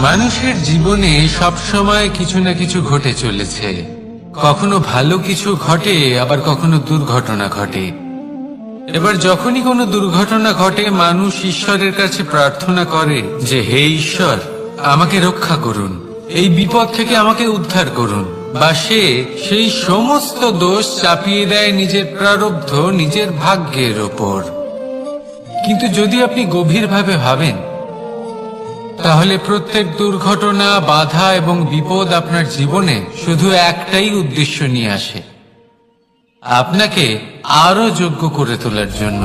মানুষের জীবনে সব সময় কিছু না কিছু ঘটে চলেছে। কখনো ভালো কিছু ঘটে, আবার কখনো দুর্ঘটনা ঘটে। এবার যখনই কোনো দুর্ঘটনা ঘটে, মানুষ ঈশ্বরের কাছে প্রার্থনা করে যে হে ঈশ্বর, আমাকে রক্ষা করুন, এই বিপদ থেকে আমাকে উদ্ধার করুন। বা সে সেই সমস্ত দোষ চাপিয়ে দেয় নিজের প্রারব্ধ, নিজের ভাগ্যের ওপর। কিন্তু যদি আপনি গভীরভাবে ভাবেন, তাহলে প্রত্যেক দুর্ঘটনা, বাধা এবং বিপদ আপনার জীবনে শুধু একটাই উদ্দেশ্য নিয়ে আসে, আপনাকে আরো যোগ্য করে তোলার জন্য।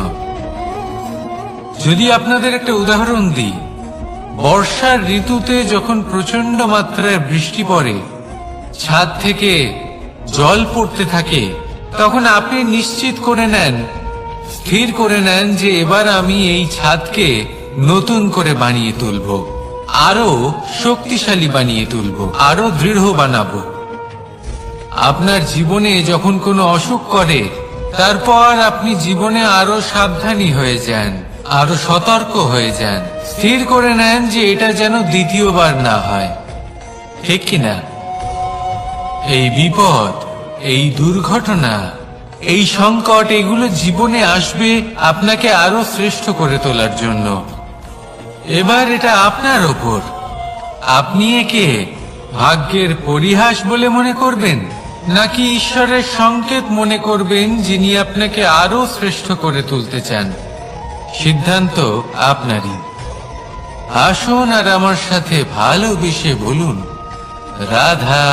যদি আপনাদের একটা উদাহরণ দিই, বর্ষার ঋতুতে যখন প্রচন্ড মাত্রায় বৃষ্টি পড়ে, ছাদ থেকে জল পড়তে থাকে, তখন আপনি নিশ্চিত করে নেন, স্থির করে নেন যে এবার আমি এই ছাদকে নতুন করে বানিয়ে তুলব, আরো শক্তিশালী বানিয়ে তুলব, আরো দৃঢ় বানাবো। আপনার জীবনে যখন কোনো অসুখ করে, তারপর আপনি জীবনে আরো সাবধানী হয়ে যান, আরো সতর্ক হয়ে যান, স্থির করে নেন যে এটা যেন দ্বিতীয়বার না হয়। ঠিক কিনা? এই বিপদ, এই দুর্ঘটনা, এই সংকট, এগুলো জীবনে আসবে আপনাকে আরো শ্রেষ্ঠ করে তোলার জন্য। এবার এটা আপনার ওপর। আপনি একে ভাগ্যের পরিহাস বলে মনে করবেন, নাকি ঈশ্বরের সংকেত মনে করবেন, যিনি আপনাকে আরো শ্রেষ্ঠ করে তুলতে চান? সিদ্ধান্ত আপনারই। আসুন আর আমার সাথে ভালোবেসে বলুন, রাধা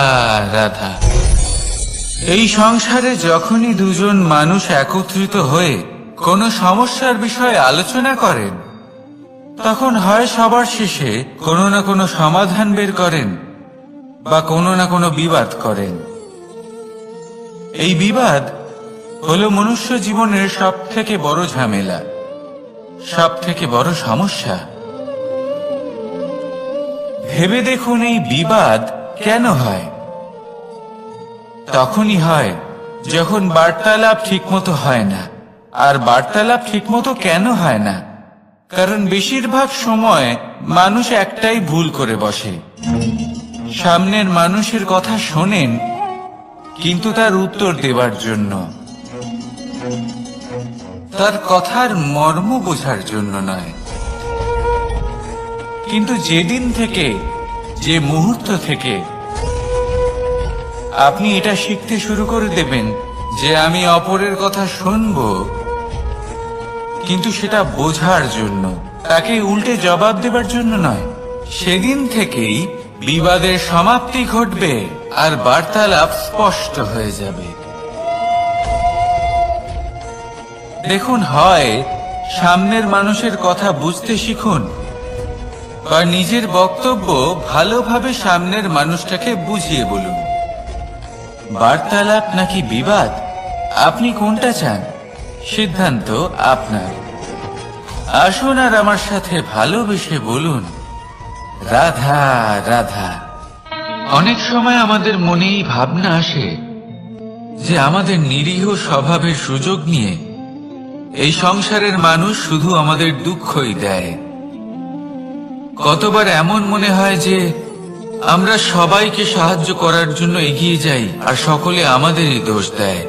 রাধা। এই সংসারে যখনই দুজন মানুষ একত্রিত হয়ে কোনো সমস্যার বিষয়ে আলোচনা করেন, তখন হয় সবার শেষে কোনো না কোনো সমাধান বের করেন, বা কোনো না কোনো বিবাদ করেন। এই বিবাদ হলো মনুষ্য জীবনের সব থেকে বড় ঝামেলা, সব থেকে বড় সমস্যা। ভেবে দেখুন, এই বিবাদ কেন হয়? তখনই হয় যখন বার্তালাপ ঠিকমতো হয় না। আর বার্তালাপ ঠিকমতো কেন হয় না? কারণ বেশিরভাগ সময় মানুষ একটাই ভুল করে বসে। সামনের মানুষের কথা শোনেন, কিন্তু তার উত্তর দেবার জন্য, তার কথার মর্ম বোঝার জন্য নয়। কিন্তু যেদিন থেকে, যে মুহূর্ত থেকে আপনি এটা শিখতে শুরু করে দেবেন যে আমি অপরের কথা শুনবো, কিন্তু সেটা বোঝার জন্য, তাকে উল্টে জবাব দেবার জন্য নয়, সেদিন থেকেই বিবাদের সমাপ্তি ঘটবে আর বার্তালাপ স্পষ্ট হয়ে যাবে। দেখুন, হয় সামনের মানুষের কথা বুঝতে শিখুন, বা নিজের বক্তব্য ভালোভাবে সামনের মানুষটাকে বুঝিয়ে বলুন। বার্তালাপ নাকি বিবাদ, আপনি কোনটা চান? সিদ্ধান্ত আপনার। আসুন আর আমার সাথে ভালোবেসে বলুন, রাধা রাধা। অনেক সময় আমাদের মনেই ভাবনা আসে যে আমাদের নিরীহ স্বভাবের সুযোগ নিয়ে এই সংসারের মানুষ শুধু আমাদের দুঃখই দেয়। কতবার এমন মনে হয় যে আমরা সবাইকে সাহায্য করার জন্য এগিয়ে যাই, আর সকলে আমাদেরই দোষ দেয়।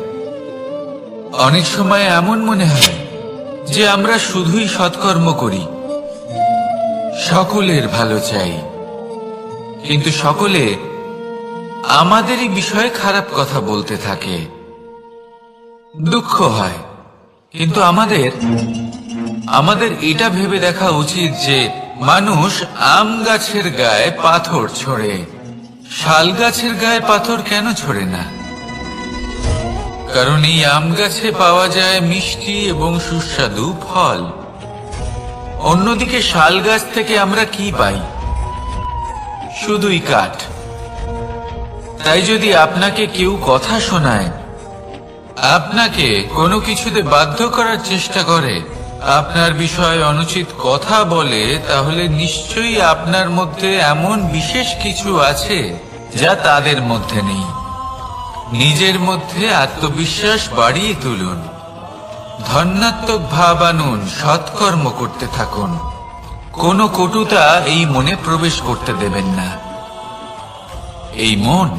অনেক সময় এমন মনে হয় যে আমরা শুধুই সৎকর্ম করি, সকলের ভালো চাই, কিন্তু সকলে আমাদেরই বিষয়ে খারাপ কথা বলতে থাকে। দুঃখ হয়, কিন্তু আমাদের এটা ভেবে দেখা উচিত যে মানুষ আম গাছের গায়ে পাথর ছোড়ে, শাল গাছের গায়ে পাথর কেন ছোড়ে না? কারণ এই আম গাছে পাওয়া যায় মিষ্টি এবং সুস্বাদু ফল। অন্যদিকে শাল গাছ থেকে আমরা কি পাই? শুধুই কাঠ। তাই যদি আপনাকে কেউ কথা শোনায়, আপনাকে কোনো কিছুতে বাধ্য করার চেষ্টা করে, আপনার বিষয়ে অনুচিত কথা বলে, তাহলে নিশ্চয়ই আপনার মধ্যে এমন বিশেষ কিছু আছে যা তাদের মধ্যে নেই। নিজের মধ্যে আত্মবিশ্বাস বাড়িয়ে তুলুন, ধন্যাত্মক ভাব আনুন, সৎকর্ম করতে থাকুন, কোনো কটুতা এই মনে প্রবেশ করতে দেবেন না। এই মন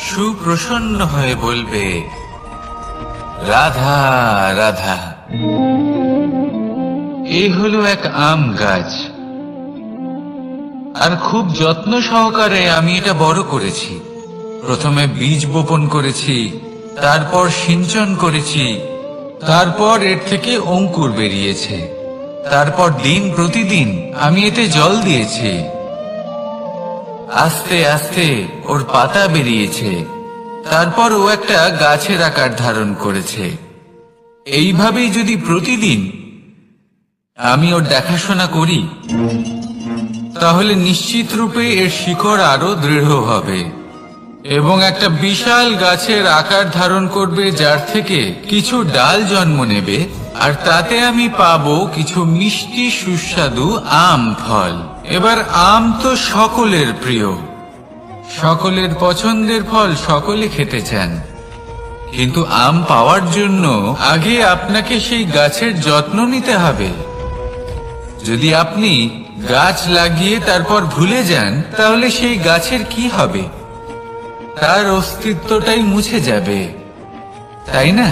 সুপ্রসন্ন হয়ে বলবে, রাধা রাধা। এই হলো এক আম গাছ, আর খুব যত্ন সহকারে আমি এটা বড় করেছি। প্রথমে বীজ বপন করেছি, তারপর সিঞ্চন করেছি, তারপর এর থেকে অঙ্কুর বেরিয়েছে, তারপর দিন প্রতিদিন আমি এতে জল দিয়েছি। আস্তে আস্তে ওর পাতা বেরিয়েছে, তারপর ও একটা গাছের আকার ধারণ করেছে। এইভাবেই যদি প্রতিদিন আমি ওর দেখাশোনা করি, তাহলে নিশ্চিত রূপে এর শিকড় আরো দৃঢ় হবে এবং একটা বিশাল গাছের আকার ধারণ করবে, যার থেকে কিছু ডাল জন্ম নেবে, আর তাতে আমি পাবো কিছু মিষ্টি সুস্বাদু আম ফল। এবার আম তো সকলের প্রিয়, সকলের পছন্দের ফল, সকলে খেতে চান। কিন্তু আম পাওয়ার জন্য আগে আপনাকে সেই গাছের যত্ন নিতে হবে। যদি আপনি গাছ লাগিয়ে তারপর ভুলে যান, তাহলে সেই গাছের কি হবে? তার অস্তিত্বটাই মুছে যাবে, তাই না?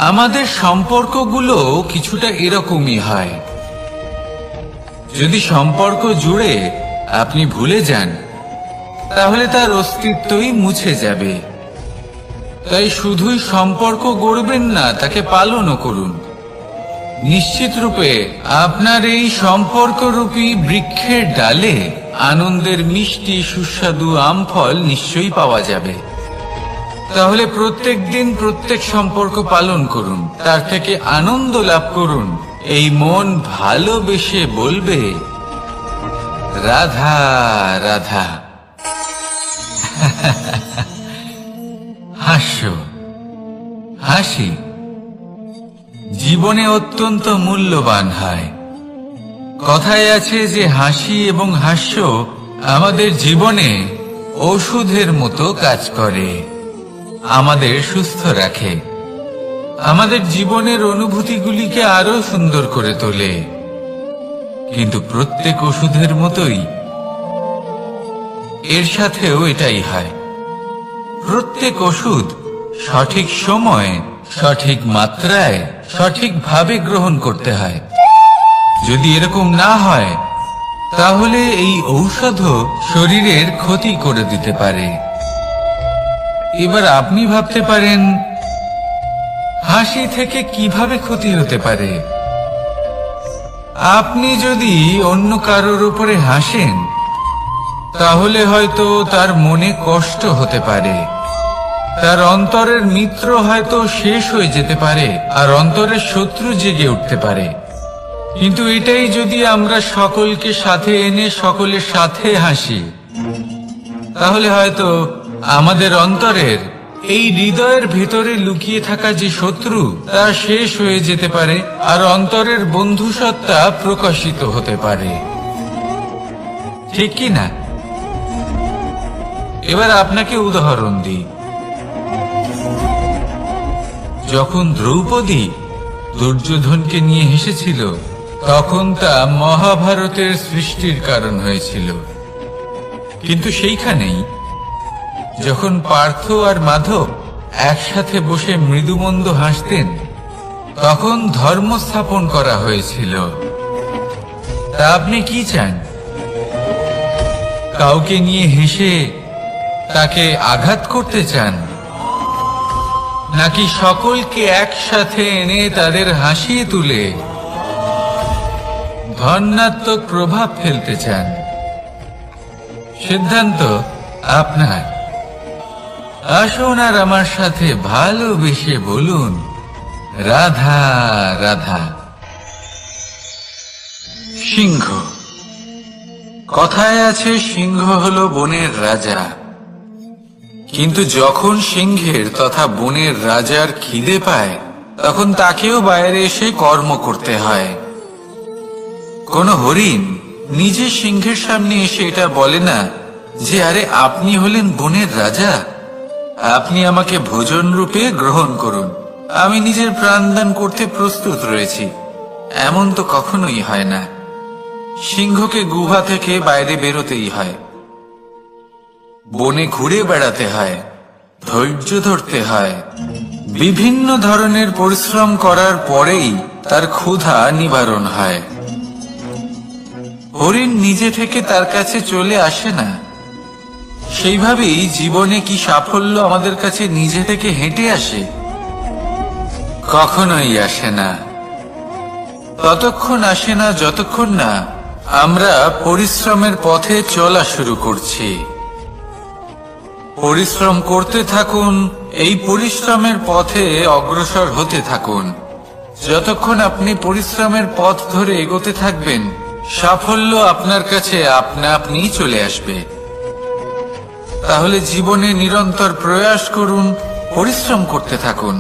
আমাদের সম্পর্কগুলো কিছুটা এরকমই হয়। যদি সম্পর্ক জুড়ে আপনি ভুলে যান, তাহলে তার অস্তিত্বই মুছে যাবে। তাই শুধুই সম্পর্ক গড়বেন না, তাকে পালনও করুন। নিশ্চিত রূপে আপনার এই সম্পর্করূপী বৃক্ষের ডালে আনন্দের মিষ্টি সুস্বাদু আম ফল নিশ্চয়ই পাওয়া যাবে। তাহলে প্রত্যেক দিন প্রত্যেক সম্পর্ক পালন করুন, তার থেকে আনন্দ লাভ করুন। এই মন ভালোবেসে বলবে, রাধা রাধা। হাস্য, হাসি জীবনে অত্যন্ত মূল্যবান হয়। কথায় আছে যে হাসি এবং হাস্য আমাদের জীবনে ঔষধের মতো কাজ করে, আমাদের সুস্থ রাখে, আমাদের জীবনের অনুভূতিগুলিকে আরো সুন্দর করে তোলে। কিন্তু প্রত্যেক ওষুধের মতোই এর সাথেও এটাই হয়। প্রত্যেক ওষুধ সঠিক সময়ে, সঠিক মাত্রায়, সঠিকভাবে গ্রহণ করতে হয়। যদি এরকম না হয়, তাহলে এই ঔষধও শরীরের ক্ষতি করে দিতে পারে। এবার আপনি ভাবতে পারেন, হাসি থেকে কিভাবে ক্ষতি হতে পারে? আপনি যদি অন্য কারোর উপরে হাসেন, তাহলে হয়তো তার মনে কষ্ট হতে পারে, তার অন্তরের মিত্র হয়তো শেষ হয়ে যেতে পারে, আর অন্তরের শত্রু জেগে উঠতে পারে। কিন্তু এটাই যদি আমরা সকলকে সাথে এনে সকলের সাথে হাসি, তাহলে হয়তো আমাদের অন্তরের এই হৃদয়ের ভেতরে লুকিয়ে থাকা যে শত্রু, তা শেষ হয়ে যেতে পারে, আর অন্তরের বন্ধুসত্তা প্রকাশিত হতে পারে। ঠিক কি না? এবার আপনাকে উদাহরণ দিই। যখন দ্রৌপদী দুর্যোধনকে নিয়ে হেসেছিল, তখন তা মহাভারতের সৃষ্টির কারণ হয়েছিল। কিন্তু সেইখানেই যখন পার্থ আর মাধব একসাথে বসে মৃদুমন্দ হাসতেন, তখন ধর্ম স্থাপন করা হয়েছিল। তা আপনি কি চান? কাউকে নিয়ে হেসে তাকে আঘাত করতে চান, নাকি সকলকে একসাথে এনে তাদের হাসিয়ে তুলে ধনাত্মক প্রভাব ফেলতে চান? সিদ্ধান্ত আপনার। আসুন আর আমার সাথে ভালোবেসে বলুন, রাধা রাধা। সিংহ। কথায় আছে সিংহ হলো বনের রাজা। কিন্তু যখন সিংহের তথা বনের রাজার খিদে পায়, তখন তাকেও বাইরে এসে কর্ম করতে হয়। কোন হরিণ নিজে সিংহের সামনে এসে এটা বলে না যে, আরে আপনি হলেন বনের রাজা, আপনি আমাকে ভোজন রূপে গ্রহণ করুন, আমি নিজের প্রাণদান করতে প্রস্তুত রয়েছি। এমন তো কখনোই হয় না। সিংহকে গুহা থেকে বাইরে বেরোতেই হয়, বনে ঘুরে বেড়াতে হয়, ধৈর্য ধরতে হয়, বিভিন্ন ধরনের পরিশ্রম করার পরেই তার ক্ষুধা নিবারণ হয়। হরিণ নিজে থেকে তার কাছে চলে আসে না। সেইভাবেই জীবনে কি সাফল্য আমাদের কাছে নিজে থেকে হেঁটে আসে? কখনোই আসে না। ততক্ষণ আসে না যতক্ষণ না আমরা পরিশ্রমের পথে চলা শুরু করছি। পরিশ্রম করতে থাকুন, এই পরিশ্রমের পথে অগ্রসর হতে থাকুন। যতক্ষণ আপনি পরিশ্রমের পথ ধরে এগোতে থাকবেন, সাফল্য আপনার কাছে আপনা আপনি চলে আসবে। তাহলে জীবনে নিরন্তর প্রয়াস করুন, পরিশ্রম করতে থাকুন,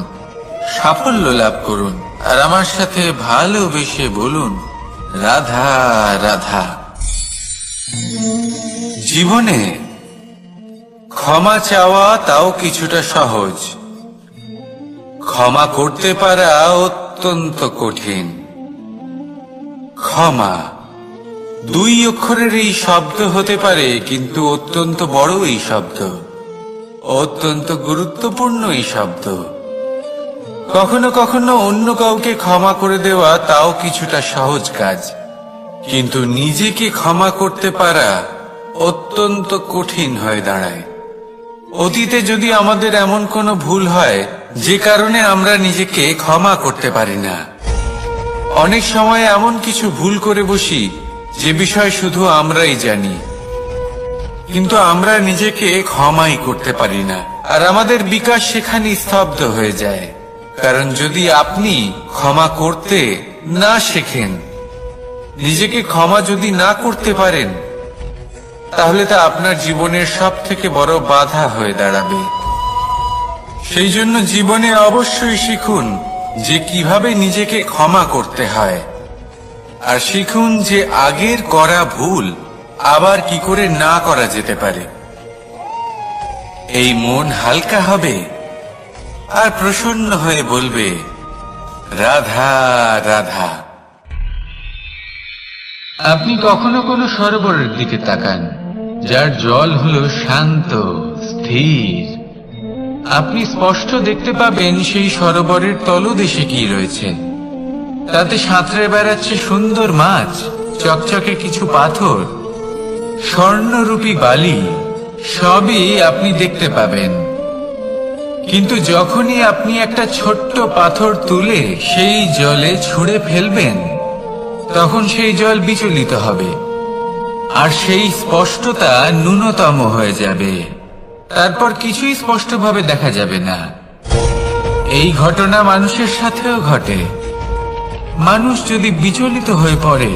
সাফল্য লাভ করুন, আর আমার সাথে ভালোবেসে বলুন, রাধা রাধা। জীবনে ক্ষমা চাওয়া তাও কিছুটা সহজ, ক্ষমা করতে পারা অত্যন্ত কঠিন। ক্ষমা 2 অক্ষরের এই শব্দ হতে পারে, কিন্তু অত্যন্ত বড় এই শব্দ, অত্যন্ত গুরুত্বপূর্ণ এই শব্দ। কখনো কখনো অন্য কাউকে ক্ষমা করে দেওয়া তাও কিছুটা সহজ কাজ, কিন্তু নিজেকে ক্ষমা করতে পারা অত্যন্ত কঠিন হয়ে দাঁড়ায়। অতীতে যদি আমাদের এমন কোনো ভুল হয় যে কারণে আমরা নিজেকে ক্ষমা করতে পারি না, অনেক সময় এমন কিছু ভুল করে বসি যে বিষয় শুধু আমরাই জানি, কিন্তু আমরা নিজেকে ক্ষমাই করতে পারি না, আর আমাদের বিকাশ সেখানে স্তব্ধ হয়ে যায়। কারণ যদি আপনি ক্ষমা করতে না শেখেন, নিজেকে ক্ষমা যদি না করতে পারেন, তাহলে তা আপনার জীবনের সবথেকে বড় বাধা হয়ে দাঁড়াবে। সেই জন্য জীবনে অবশ্যই শিখুন যে কিভাবে নিজেকে ক্ষমা করতে হয়, আর শিখুন যে আগের করা ভুল আবার কি করে না করা যেতে পারে। এই মন হালকা হবে আর প্রসন্ন হয়ে বলবে, রাধা রাধা। আপনি কখনো কোনো সরোবরের দিকে তাকান, যার জল হলো শান্ত, স্থির। আপনি স্পষ্ট দেখতে পাবেন সেই সরোবরের তলদেশে কি রয়েছে। তাতে সাঁতরে বেড়াচ্ছে সুন্দর মাছ, চকচকে কিছু পাথর, স্বর্ণরূপী বালি, সবই আপনি দেখতে পাবেন। কিন্তু যখনই আপনি একটা ছোট্ট পাথর তুলে সেই জলে ছুঁড়ে ফেলবেন, তখন সেই জল বিচলিত হবে, আর সেই স্পষ্টতা ন্যূনতম হয়ে যাবে। তারপর কিছুই স্পষ্টভাবে দেখা যাবে না। এই ঘটনা মানুষের সাথেও ঘটে। মানুষ যদি বিচলিত হয়ে পড়ে,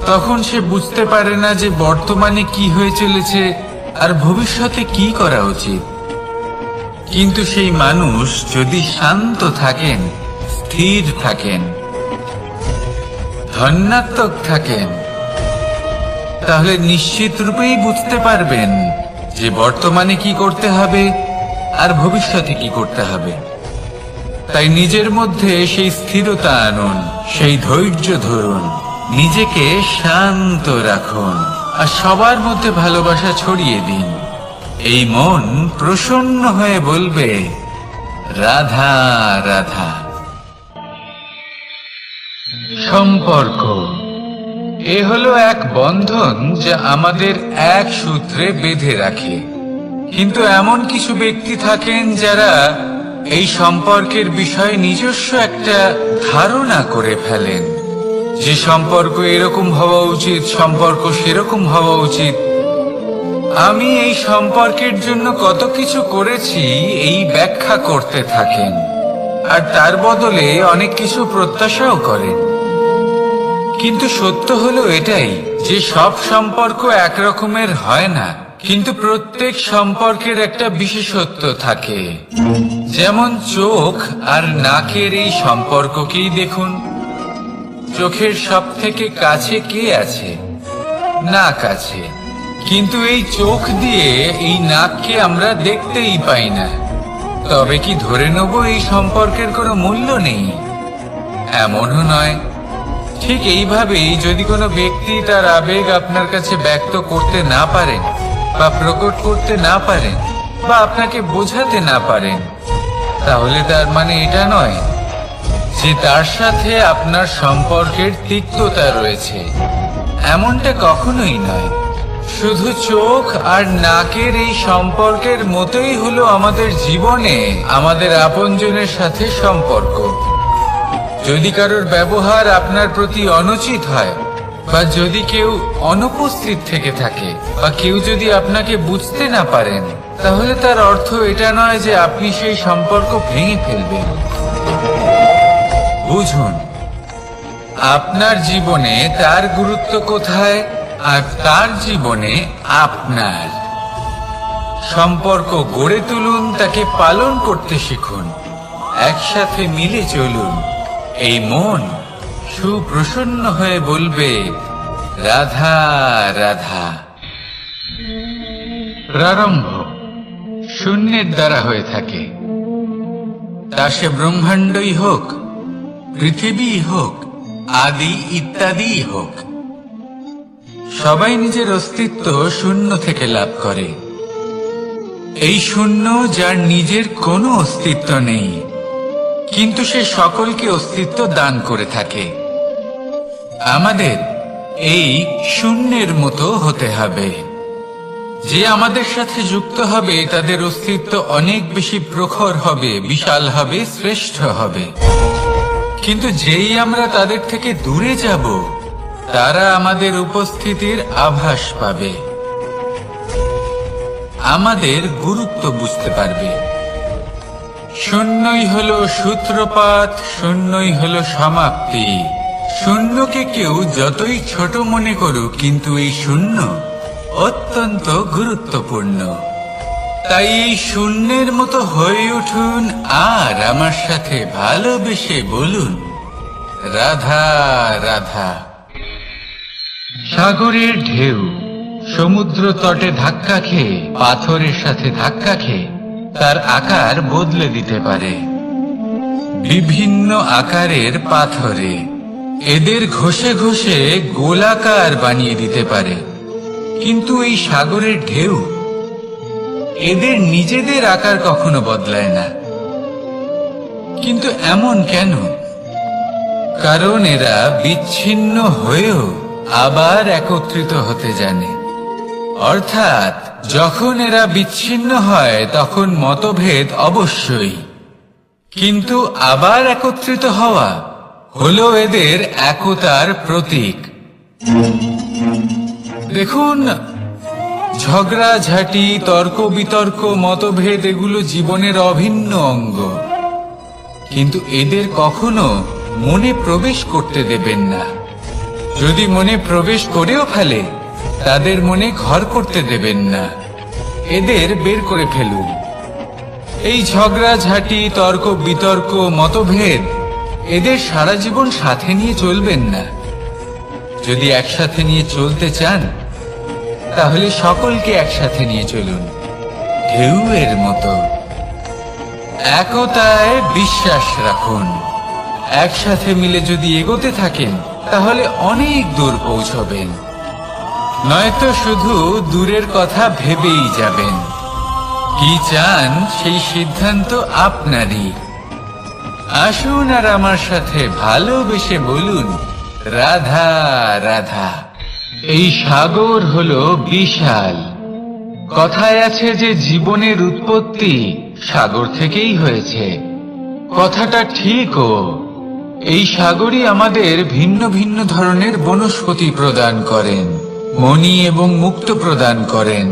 তখন সে বুঝতে পারে না যে বর্তমানে কি হয়ে চলেছে আর ভবিষ্যতে কি করা উচিত। কিন্তু সেই মানুষ যদি শান্ত থাকেন, স্থির থাকেন, ধন্যাত্মক থাকেন, তাহলে নিশ্চিত রূপেই বুঝতে পারবেন যে বর্তমানে কি করতে হবে আর ভবিষ্যতে কি করতে হবে। তাই নিজের মধ্যে সেই স্থিরতা আনুন, সেই ধৈর্য ধরুন, নিজেকে শান্ত রাখুন, আর সবার মধ্যে ভালোবাসা ছড়িয়ে দিন। এই মন প্রসন্ন হয়ে বলবে, রাধা রাধা। সম্পর্ক এ হলো এক বন্ধন যা আমাদের এক সূত্রে বেঁধে রাখে। কিন্তু এমন কিছু ব্যক্তি থাকেন যারা এই সম্পর্কের বিষয়ে নিজস্ব একটা ধারণা করে ফেলেন, যে সম্পর্ক এরকম হওয়া উচিত, সম্পর্ক সেরকম হওয়া উচিত। আমি এই সম্পর্কের জন্য কত কিছু করেছি এই ব্যাখ্যা করতে থাকেন, আর তার বদলে অনেক কিছু প্রত্যাশাও করেন। কিন্তু সত্য হলো এটাই যে সব সম্পর্ক একরকমের হয় না, কিন্তু প্রত্যেক সম্পর্কের একটা বিশেষত্ব থাকে। যেমন চোখ আর নাকের এই সম্পর্ককেই দেখুন। চোখের সব থেকে কাছে কে আছে? নাক আছে। কিন্তু এই চোখ দিয়ে এই নাককে আমরা দেখতেই পাই না। তবে কি ধরে নেব এই সম্পর্কের কোনো মূল্য নেই? এমনও নয়। ঠিক এইভাবেই যদি কোনো ব্যক্তি তার আবেগ আপনার কাছে ব্যক্ত করতে না পারেন বা প্রকট করতে না পারেন বা আপনাকে বোঝাতে না পারেন, তাহলে তার মানে এটা নয় যে তার সাথে আপনার সম্পর্কের তিক্ততা রয়েছে। এমনটা কখনোই নয়। শুধু চোখ আর নাকের এই সম্পর্কের মতোই হলো আমাদের জীবনে আমাদের আপনজনের সাথে সম্পর্ক। যদি কারোর ব্যবহার আপনার প্রতি অনুচিত হয় বা যদি কেউ অনুপস্থিত থেকে থাকে বা কেউ যদি আপনাকে বুঝতে না পারেন, তাহলে তার অর্থ এটা নয় যে আপনি সেই সম্পর্ক ভেঙে ফেলবেন। বুঝুন, আপনার জীবনে তার গুরুত্ব কোথায় আর তার জীবনে আপনার। সম্পর্ক গড়ে তুলুন, তাকে পালন করতে শিখুন, একসাথে মিলে চলুন। এই মন সুপ্রসন্ন হয়ে বলবে, রাধা রাধা। প্রারম্ভ শূন্যের দ্বারা হয়ে থাকে, তা সে ব্রহ্মাণ্ডই হোক, পৃথিবী হোক, আদি ইত্যাদি হোক। সবাই নিজের অস্তিত্ব শূন্য থেকে লাভ করে। এই শূন্য যার নিজের কোনো অস্তিত্ব নেই, কিন্তু সে সকলকে অস্তিত্ব দান করে থাকে। আমাদের এই শূন্যের মতো হতে হবে। যে আমাদের সাথে যুক্ত হবে তাদের অস্তিত্ব অনেক বেশি প্রখর হবে, বিশাল হবে, শ্রেষ্ঠ হবে। কিন্তু যেই আমরা তাদের থেকে দূরে যাব, তারা আমাদের উপস্থিতির আভাস পাবে, আমাদের গুরুত্ব বুঝতে পারবে। শূন্যই হলো সূত্রপাত, শূন্যই হলো সমাপ্তি। শূন্যকে কেউ যতই ছোট মনে করুক, কিন্তু এই শূন্য অত্যন্ত গুরুত্বপূর্ণ। তাই এই শূন্যের মতো হয়ে উঠুন আর আমার সাথে ভালোবেসে বলুন, রাধা রাধা। সাগরের ঢেউ সমুদ্র তটে ধাক্কা খেয়ে, পাথরের সাথে ধাক্কা খেয়ে তার আকার বদলে দিতে পারে। বিভিন্ন আকারের পাথরে এদের ঘষে ঘষে গোলাকার বানিয়ে দিতে পারে, কিন্তু এই সাগরের ঢেউ এদের নিজেদের আকার কখনো বদলায় না। কিন্তু এমন কেন? কারণ এরা বিচ্ছিন্ন হয়েও আবার একত্রিত হতে জানে। অর্থাৎ যখন এরা বিচ্ছিন্ন হয় তখন মতভেদ অবশ্যই, কিন্তু আবার একত্রিত হওয়া হলো এদের একতার প্রতীক। দেখুন, ঝগড়াঝাঁটি, তর্ক বিতর্ক, মতভেদ এগুলো জীবনের অভিন্ন অঙ্গ, কিন্তু এদের কখনো মনে প্রবেশ করতে দেবেন না। যদি মনে প্রবেশ করেও ফেলে, তাদের মনে ঘর করতে দেবেন না, এদের বের করে ফেলুন। এই ঝগড়াঝাঁটি, তর্ক বিতর্ক, মতভেদ এদের সারা জীবন সাথে নিয়ে চলবেন না। যদি একসাথে নিয়ে চলতে চান, তাহলে সকলকে একসাথে নিয়ে চলুন, ঢেউয়ের মতো। একতায় বিশ্বাস রাখুন। একসাথে মিলে যদি এগোতে থাকেন, তাহলে অনেক দূর পৌঁছবেন, নয়তো শুধু দূরের কথা ভেবেই যাবেন। কি চান সেই সিদ্ধান্ত আপনারই। আসুন আর আমার সাথে ভালোবেসে বলুন, রাধা রাধা। এই সাগর হলো বিশাল। কথায় আছে যে জীবনের উৎপত্তি সাগর থেকেই হয়েছে। কথাটা ঠিকও। এই সাগরই আমাদের ভিন্ন ভিন্ন ধরনের বনস্পতি প্রদান করেন, মণি এবং মুক্ত প্রদান করেন।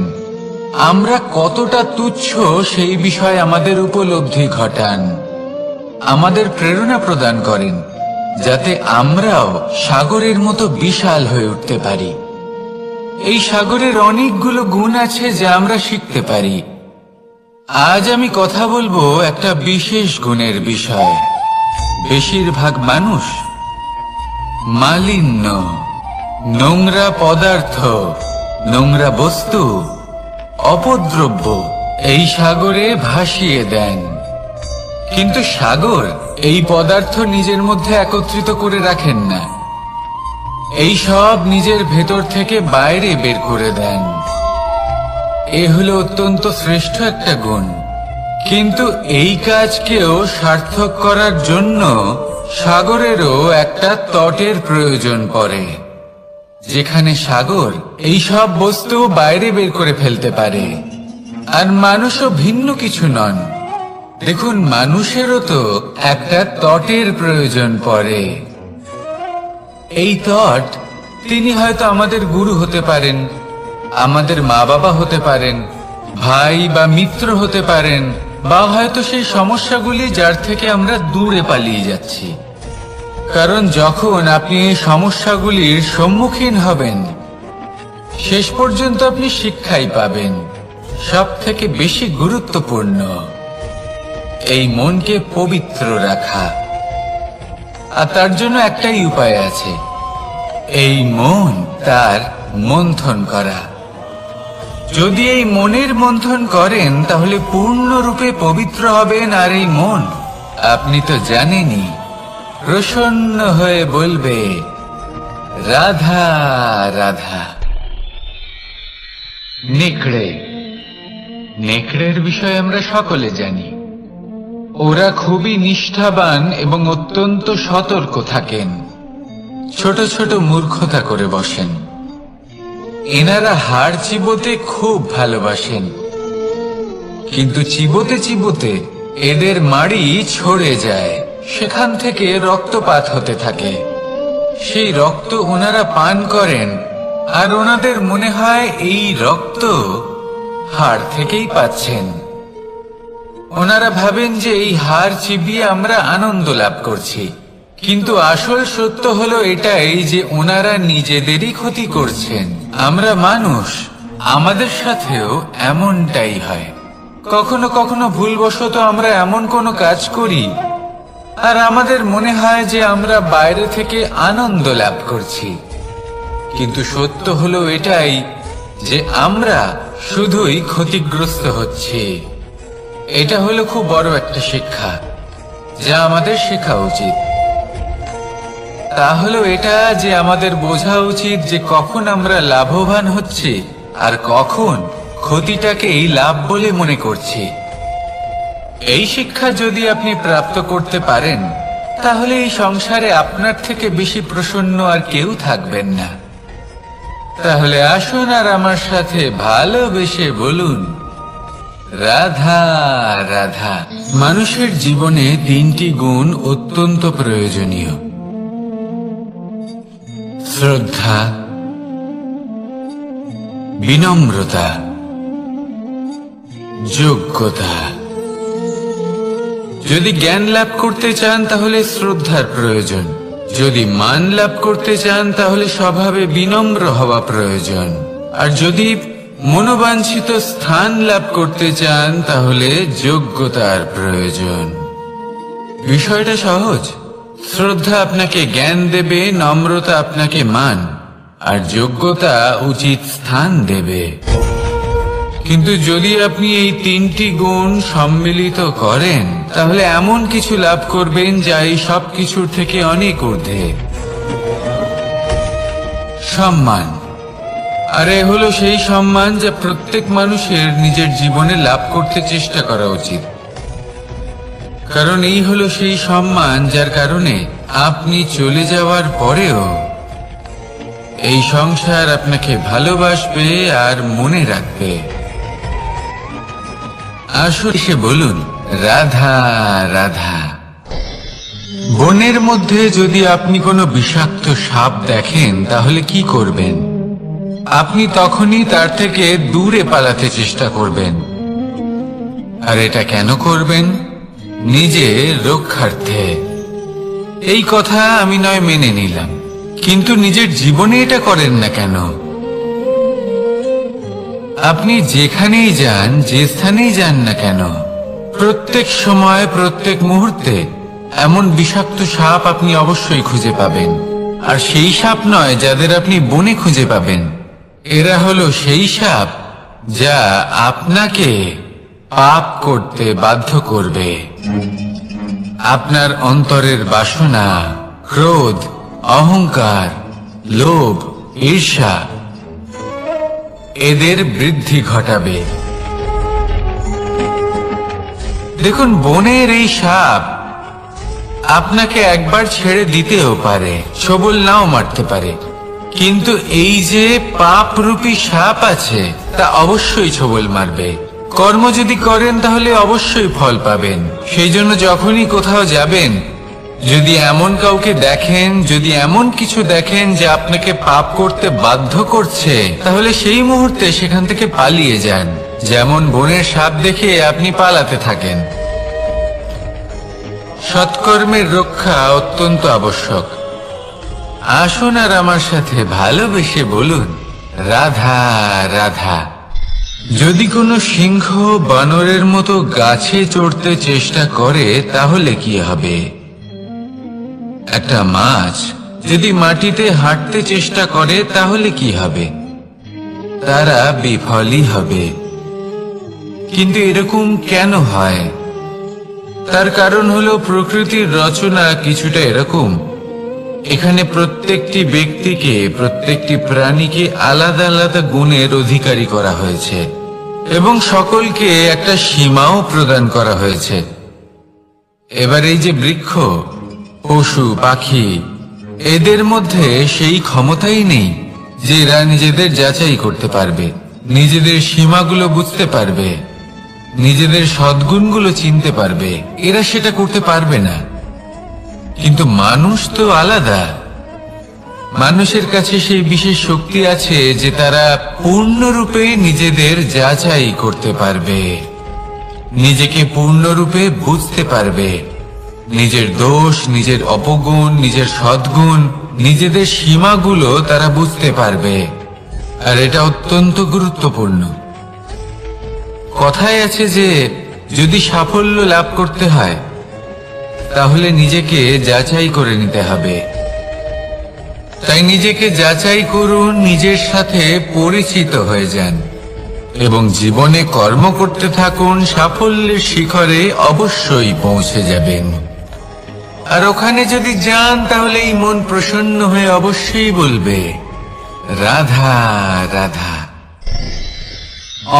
আমরা কতটা তুচ্ছ সেই বিষয়ে আমাদের উপলব্ধি ঘটান, আমাদের প্রেরণা প্রদান করেন, যাতে আমরাও সাগরের মতো বিশাল হয়ে উঠতে পারি। এই সাগরের অনেকগুলো গুণ আছে যা আমরা শিখতে পারি। আজ আমি কথা বলবো একটা বিশেষ গুণের বিষয়। বেশিরভাগ মানুষ মালিন্য, নোংরা পদার্থ, নোংরা বস্তু, অপদ্রব্য এই সাগরে ভাসিয়ে দেন। কিন্তু সাগর এই পদার্থ নিজের মধ্যে একত্রিত করে রাখেন না, এই সব নিজের ভেতর থেকে বাইরে বের করে দেন। এ হলো অত্যন্ত শ্রেষ্ঠ একটা গুণ। কিন্তু এই কাজকেও সার্থক করার জন্য সাগরেরও একটা তটের প্রয়োজন পড়ে, যেখানে সাগর এই সব বস্তু বাইরে বের করে ফেলতে পারে। আর মানুষও ভিন্ন কিছু নন। দেখুন, মানুষেরও তো একটা তটের প্রয়োজন পড়ে। এই তট, তিনি হয়তো আমাদের গুরু হতে পারেন, আমাদের মা বাবা হতে পারেন, ভাই বা মিত্র হতে পারেন, বা হয়তো সেই সমস্যাগুলি যার থেকে আমরা দূরে পালিয়ে যাচ্ছি। কারণ যখন আপনি এই সমস্যাগুলির সম্মুখীন হবেন, শেষ পর্যন্ত আপনি শিক্ষাই পাবেন। সব থেকে বেশি গুরুত্বপূর্ণ এই মনকে পবিত্র রাখা। আর তার জন্য একটাই উপায় আছে, এই মন তার মন্থন করা। যদি এই মনের মন্থন করেন তাহলে পূর্ণরূপে পবিত্র হবেন। আর এই মন, আপনি তো জানেনই, প্রসন্ন হয়ে বলবে রাধা রাধা। নেকড়ে, নেকড়ের বিষয়ে আমরা সকলে জানি। ওরা খুবই নিষ্ঠাবান এবং অত্যন্ত সতর্ক থাকেন। ছোট ছোট মূর্খতা করে বসেন। এনারা হাড় চিবোতে খুব ভালোবাসেন, কিন্তু চিবোতে চিবোতে এদের মাড়ি ছড়ে যায়, সেখান থেকে রক্তপাত হতে থাকে। সেই রক্ত ওনারা পান করেন, আর ওনাদের মনে হয় এই রক্ত হাড় থেকেই পাচ্ছেন। ওনারা ভাবেন যে এই হাড় চিবিয়ে আমরা আনন্দ লাভ করছি, কিন্তু আসল সত্য হলো এটাই যে ওনারা নিজেদেরই ক্ষতি করছেন। আমরা মানুষ, আমাদের সাথেও এমনটাই হয়। কখনো কখনো ভুলবশত আমরা এমন কোনো কাজ করি, আর আমাদের মনে হয় যে আমরা বাইরে থেকে আনন্দ লাভ করছি, কিন্তু সত্য হলো এটাই যে আমরা শুধুই ক্ষতিগ্রস্ত হচ্ছি। এটা হলো খুব বড় একটা শিক্ষা, যা আমাদের শেখা উচিত। তা হলো এটা যে আমাদের বোঝা উচিত যে কখন আমরা লাভবান হচ্ছি আর কখন ক্ষতিটাকেই লাভ বলে মনে করছি। এই শিক্ষা যদি আপনি প্রাপ্ত করতে পারেন, তাহলে এই সংসারে আপনার থেকে বেশি প্রসন্ন আর কেউ থাকবেন না। তাহলে আসুন আর আমার সাথে ভালোবেসে বলুন রাধা রাধা। মানুষের জীবনে তিনটি গুণ অত্যন্ত প্রয়োজনীয়: শ্রদ্ধা, বিনম্রতা, যোগ্যতা। যদি জ্ঞান লাভ করতে চান তাহলে শ্রদ্ধার প্রয়োজন, যদি মান লাভ করতে চান তাহলে স্বভাবে বিনম্র হওয়া প্রয়োজন, আর যদি মনোবাঞ্ছিত স্থান লাভ করতে চান তাহলে যোগ্যতার প্রয়োজন। বিষয়টা সহজ। শ্রদ্ধা আপনাকে জ্ঞান দেবে, নম্রতা আপনাকে মান, আর যোগ্যতা উচিত স্থান দেবে। কিন্তু যদি আপনি এই তিনটি গুণ সম্মিলিত করেন, তাহলে এমন কিছু লাভ করবেন যা এই সব কিছুর থেকে অনেক ঊর্ধ্বে। সম্মান। আর এ হলো সেই সম্মান যা প্রত্যেক মানুষের নিজের জীবনে লাভ করতে চেষ্টা করা উচিত। কারণ এই হলো সেই সম্মান যার কারণে আপনি চলে যাওয়ার পরেও এই সংসার আপনাকে ভালোবাসবে আর মনে রাখবে। আসলে সে বলুন রাধা রাধা। বনের মধ্যে যদি আপনি কোনো বিষাক্ত সাপ দেখেন তাহলে কি করবেন? আপনি তখনই তার থেকে দূরে পালাতে চেষ্টা করবেন। আর এটা কেন করবেন? নিজের রক্ষার্থে। এই কথা আমি নয় মেনে নিলাম, কিন্তু নিজের জীবনে এটা করেন না কেন? আপনি যেখানেই যান, যে স্থানেই যান না কেন, প্রত্যেক সময় প্রত্যেক মুহূর্তে এমন বিষাক্ত সাপ আপনি অবশ্যই খুঁজে পাবেন। আর সেই সাপ নয় যাদের আপনি বনে খুঁজে পাবেন, এরা হলো সেই সাপ যা আপনাকে পাপ করতে বাধ্য করবে। আপনার অন্তরের বাসনা, ক্রোধ, অহংকার লোভ, ঈর্ষা এদের বৃদ্ধি ঘটাবে। দেখুন, বনের এই সাপ আপনাকে একবার ছেড়ে দিতেও পারে, ছোবল নাও মারতে পারে, কিন্তু এই যে পাপরূপী সাপ আছে তা অবশ্যই ছোবল মারবে। কর্ম যদি করেন তাহলে অবশ্যই ফল পাবেন। সেই জন্য যখনই কোথাও যাবেন, যদি এমন কাউকে দেখেন, যদি এমন কিছু দেখেন যে আপনাকে পাপ করতে বাধ্য করছে, তাহলে সেই মুহূর্তে সেখান থেকে পালিয়ে যান। যেমন বনের সাপ দেখে আপনি পালাতে থাকেন। সৎকর্মের রক্ষা অত্যন্ত আবশ্যক। আসুন আর আমার সাথে ভালোবেসে বলুন, রাধা রাধা। যদি কোনো সিংহ বানরের মতো গাছে চড়তে চেষ্টা করে তাহলে কি হবে? একটা মাছ যদি মাটিতে হাঁটতে চেষ্টা করে তাহলে কি হবে? তারা বিফলই হবে। কিন্তু এরকম কেন হয়? তার কারণ হলো প্রকৃতির রচনা কিছুটা এরকম। এখানে প্রত্যেকটি ব্যক্তিকে, প্রত্যেকটি প্রাণীকে আলাদা আলাদা গুণের অধিকারী করা হয়েছে এবং সকলকে একটা সীমাও প্রদান করা হয়েছে। এবার এই যে বৃক্ষ, পশু, পাখি, এদের মধ্যে সেই ক্ষমতাই নেই যে এরা নিজেদের যাচাই করতে পারবে, নিজেদের সীমাগুলো বুঝতে পারবে, নিজেদের সদ্গুণগুলো চিনতে পারবে। এরা সেটা করতে পারবে না। কিন্তু মানুষ তো আলাদা। মানুষের কাছে সেই বিশেষ শক্তি আছে যে তারা পূর্ণরূপে নিজেদের যাচাই করতে পারবে, নিজেকে পূর্ণরূপে বুঝতে পারবে, নিজের দোষ, নিজের অপগুণ, নিজের সদ্গুণ, নিজেদের সীমাগুলো তারা বুঝতে পারবে। আর এটা অত্যন্ত গুরুত্বপূর্ণ। কথায় আছে যে যদি সাফল্য লাভ করতে হয় তাহলে নিজেকে যাচাই করে নিতে হবে। তাই নিজেকে যাচাই করুন, নিজের সাথে পরিচিত হয়ে যান এবং জীবনে কর্ম করতে থাকুন। সাফল্যের শিখরে অবশ্যই পৌঁছে যাবেন। আর ওখানে যদি যান তাহলে এই মন প্রসন্ন হয়ে অবশ্যই বলবে, রাধা রাধা।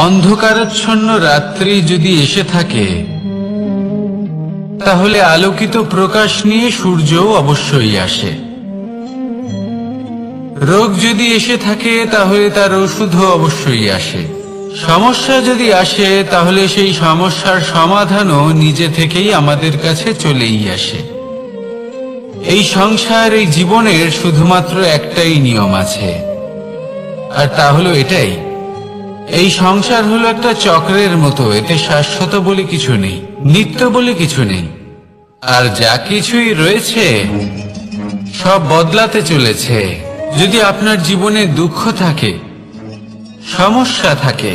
অন্ধকারাচ্ছন্ন রাত্রি যদি এসে থাকে তাহলে আলোকিত প্রকাশ নিয়ে সূর্যও অবশ্যই আসে। রোগ যদি এসে থাকে তাহলে তার ওষুধও অবশ্যই আসে। সমস্যা যদি আসে তাহলে সেই সমস্যার সমাধানও নিজে থেকেই আমাদের কাছে চলেই আসে। এই সংসার, এই জীবনের শুধুমাত্র একটাই নিয়ম আছে, আর তা হলো এটাই, এই সংসার হলো একটা চক্রের মতো। এতে শাশ্বত বলে কিছু নেই, নিত্য বলে কিছু নেই। আর যা কিছুই রয়েছে সব বদলাতে চলেছে। যদি আপনার জীবনে দুঃখ থাকে, সমস্যা থাকে,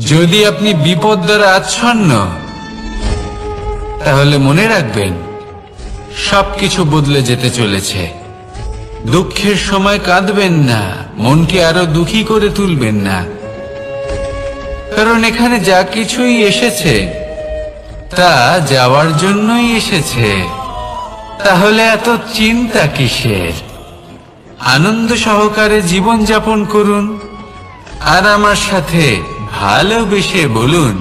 যদি আপনি বিপদ দ্বারা আচ্ছন্ন, তাহলে মনে রাখবেন সবকিছু বদলে যেতে চলেছে। দুঃখের সময় কাঁদবেন না, মনকে আরো দুঃখী করে তুলবেন না, কারণ এখানে যা কিছুই এসেছে তা যাওয়ার জন্যই এসেছে। তাহলে এত চিন্তা কিসের? আনন্দ সহকারে জীবন যাপন করুন আর আমার সাথে ভালোবেসে বলুন,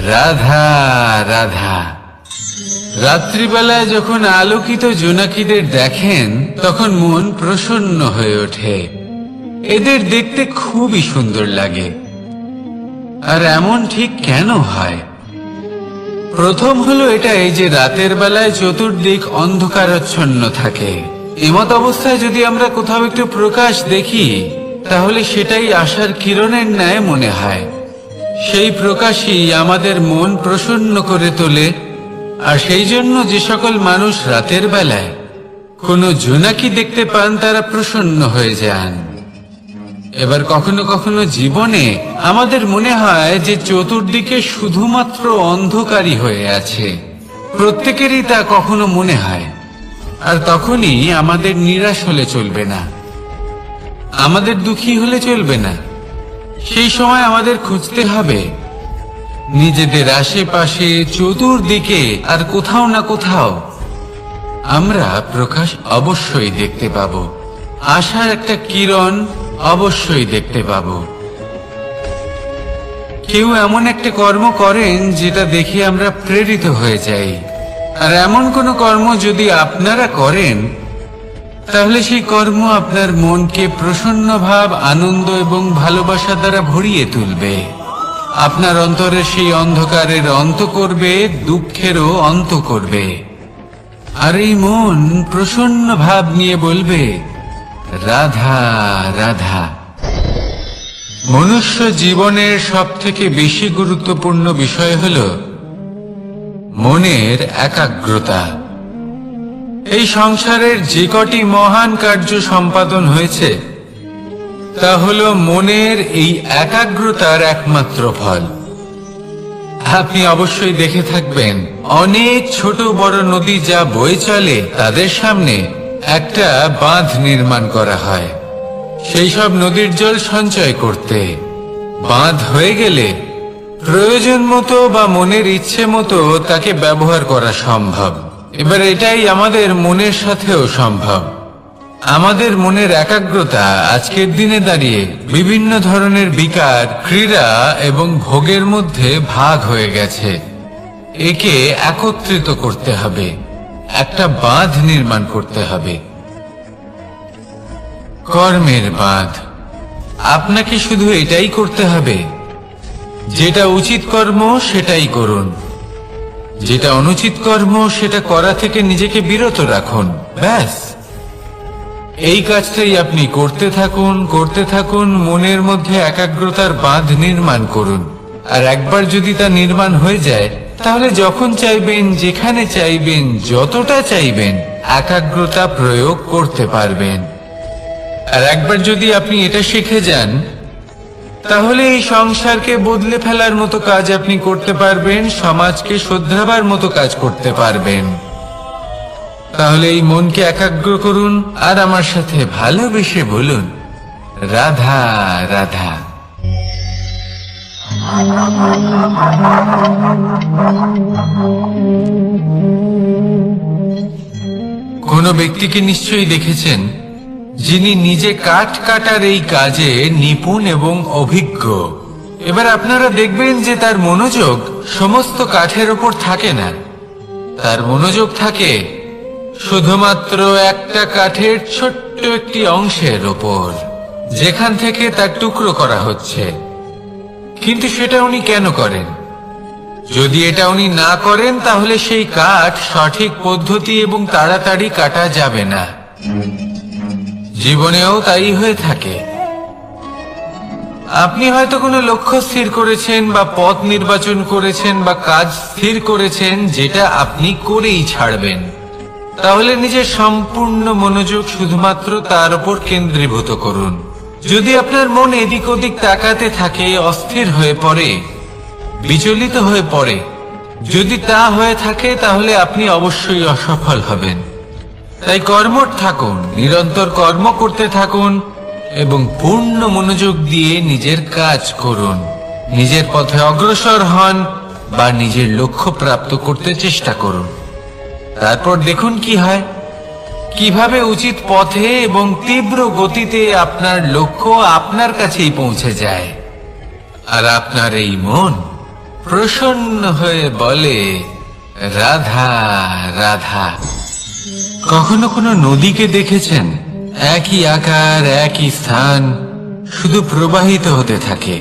রাধা রাধা। রাত্রিবেলায় যখন আলোকিত জোনাকিদের দেখেন তখন মন প্রসন্ন হয়ে ওঠে। এদের দেখতে খুবই সুন্দর লাগে। আর এমন ঠিক কেন হয়? প্রথম হলো এটাই যে রাতের বেলায় চতুর্দিক অন্ধকারাচ্ছন্ন থাকে। এমত অবস্থায় যদি আমরা কোথাও একটু প্রকাশ দেখি তাহলে সেটাই আশার কিরণের ন্যায় মনে হয়। সেই প্রকাশই আমাদের মন প্রসন্ন করে তোলে। আর সেই জন্য যে সকল মানুষ রাতের বেলায় কোনো জোনাকি দেখতে পান তারা প্রসন্ন হয়ে যান। এবার কখনো কখনো জীবনে আমাদের মনে হয় যে চতুর্দিকে শুধুমাত্র অন্ধকারই হয়ে আছে। প্রত্যেকেরই তা কখনো মনে হয়। আর তখনই আমাদের নিরাশ হলে চলবে না, আমাদের দুঃখী হলে চলবে না। সেই সময় আমাদের খুঁজতে হবে নিজেদের আশেপাশে, চতুর্দিকে, আর কোথাও না কোথাও আমরা প্রকাশ অবশ্যই দেখতে পাব। আশার একটা কিরণ অবশ্যই দেখতে পাবো। কেউ এমন একটা কর্ম করেন যেটা দেখে আমরা প্রেরিত হয়ে যাই, আর এমন কোনো কর্ম যদি আপনারা করেন তাহলে সেই কর্ম আপনার মনকে প্রসন্ন ভাব, আনন্দ এবং ভালোবাসা দ্বারা ভরিয়ে তুলবে। আপনার অন্তরের সেই অন্ধকারের অন্ত করবে, দুঃখেরও অন্ত করবে। আর এই মন প্রসন্ন ভাব নিয়ে বলবে, রাধা রাধা। মনুষ্য জীবনের সবথেকে বেশি গুরুত্বপূর্ণ বিষয় হল মনের একাগ্রতা। এই সংসারের যে কটি মহান কার্য সম্পাদন হয়েছে তা হল মনের এই একাগ্রতার একমাত্র ফল। আপনি অবশ্যই দেখে থাকবেন, অনেক ছোট বড় নদী যা বয়ে চলে তাদের সামনে একটা বাঁধ নির্মাণ করা হয় সেই সব নদীর জল সঞ্চয় করতে। বাঁধ হয়ে গেলে প্রয়োজন মতো বা মনের ইচ্ছে মতো তাকে ব্যবহার করা সম্ভব। এবার এটাই আমাদের মনের সাথেও সম্ভব। আমাদের মনের একাগ্রতা আজকের দিনে দাঁড়িয়ে বিভিন্ন ধরনের বিকার, ক্রীড়া এবং ভোগের মধ্যে ভাগ হয়ে গেছে। একে একত্রিত করতে হবে, একটা বাঁধ নির্মাণ করতে হবে, কর্মের বাঁধ। আপনাকে শুধু এটাই করতে হবে, যেটা উচিত কর্ম সেটাই করুন, যেটা অনুচিত কর্ম সেটা করা থেকে নিজেকে বিরত রাখুন। ব্যাস, এই কাজটাই আপনি করতে থাকুন, করতে থাকুন। মনের মধ্যে একাগ্রতার বাঁধ নির্মাণ করুন। আর একবার যদি তা নির্মাণ হয়ে যায় তাহলে যখন চাইবেন, যেখানে চাইবেন, যতটা চাইবেন একাগ্রতা প্রয়োগ করতে পারবেন। আর একবার যদি আপনি এটা শিখে যান তাহলে এই সংসারকে বদলে ফেলার মতো কাজ আপনি করতে পারবেন, সমাজকে শোধরাবার মতো কাজ করতে পারবেন। তাহলে এই মনকে একাগ্র করুন আর আমার সাথে ভালোবেসে বলুন, রাধা রাধা। কোন ব্যক্তিকে নিশ্চয়ই দেখেছেন যিনি নিজে কাঠ কাটার এই কাজে নিপুণ এবং অভিজ্ঞ। এবার আপনারা দেখবেন যে তার মনোযোগ সমস্ত কাঠের ওপর থাকে না, তার মনোযোগ থাকে শুধুমাত্র একটা কাঠের ছোট্ট একটি অংশের ওপর, যেখান থেকে তার টুকরো করা হচ্ছে। কিন্তু সেটা উনি কেন করেন? যদি এটা উনি না করেন তাহলে সেই কাঠ সঠিক পদ্ধতি এবং তাড়াতাড়ি কাটা যাবে না। জীবনেও তাই হয়ে থাকে। আপনি হয়তো কোনো লক্ষ্য স্থির করেছেন বা পথ নির্বাচন করেছেন বা কাজ স্থির করেছেন যেটা আপনি করেই ছাড়বেন। তাহলে নিজের সম্পূর্ণ মনোযোগ শুধুমাত্র তার উপর কেন্দ্রীভূত করুন। যদি আপনার মন এদিক ওদিক তাকাতে থাকে, অস্থির হয়ে পড়ে, বিচলিত হয়ে পড়ে, যদি তা হয়ে থাকে তাহলে আপনি অবশ্যই অসফল হবেন। তাই কর্মঠ থাকুন, নিরন্তর কর্ম করতে থাকুন এবং পূর্ণ মনোযোগ দিয়ে নিজের কাজ করুন। নিজের পথে অগ্রসর হন বা নিজের লক্ষ্য প্রাপ্ত করতে চেষ্টা করুন। তারপর দেখুন কি হয়, কিভাবে উচিত পথে এবং তীব্র গতিতে আপনার লক্ষ্য আপনার কাছেই পৌঁছে যায়। আর আপনার এই মন প্রসন্ন হয়ে বলে, রাধা রাধা। কখনো কোনো নদীকে দেখেছেন? একই আকার, একই স্থান, শুধু প্রবাহিত হতে থাকে।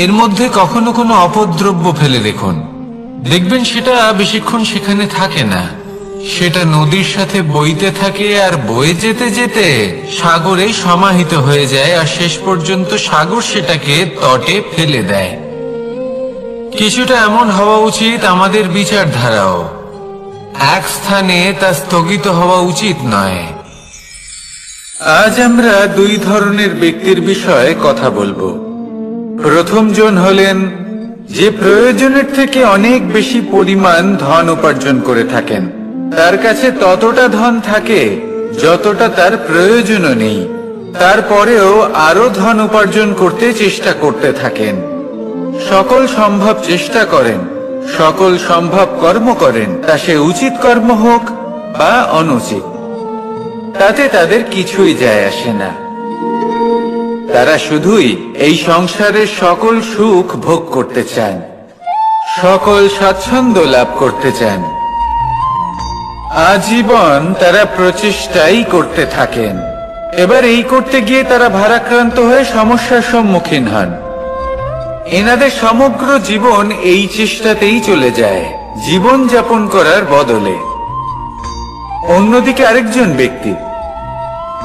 এর মধ্যে কখনো কোনো অপদ্রব্য ফেলে দেখুন, দেখবেন সেটা বেশিক্ষণ সেখানে থাকে না। সেটা নদীর সাথে বইতে থাকে আর বয়ে যেতে যেতে সাগরে সমাহিত হয়ে যায়, আর শেষ পর্যন্ত সাগর সেটাকে তটে ফেলে দেয়। কিছুটা এমন হওয়া উচিত আমাদের বিচারধারাও। এক স্থানে তা স্থগিত হওয়া উচিত নয়। আজ আমরা দুই ধরনের ব্যক্তির বিষয়ে কথা বলবো। প্রথম জন হলেন যে প্রয়োজনের থেকে অনেক বেশি পরিমাণ ধন উপার্জন করে থাকেন। তার কাছে ততটা ধন থাকে যতটা তার প্রয়োজনও নেই, তারপরেও আরো ধন উপার্জন করতে চেষ্টা করতে থাকেন। সকল সম্ভব চেষ্টা করেন, সকল সম্ভব কর্ম করেন, তা সে উচিত কর্ম হোক বা অনুচিত। তাতে তাদের কিছুই যায় আসে না। তারা শুধুই এই সংসারের সকল সুখ ভোগ করতে চান, সকল স্বাচ্ছন্দ্য লাভ করতে চান। আজীবন তারা প্রচেষ্টাই করতে থাকেন। এবার এই করতে গিয়ে তারা ভারাক্রান্ত হয়ে সমস্যার সম্মুখীন হন। এনাদের সমগ্র জীবন এই চেষ্টাতেই চলে যায়, জীবন যাপন করার বদলে। অন্যদিকে আরেকজন ব্যক্তি,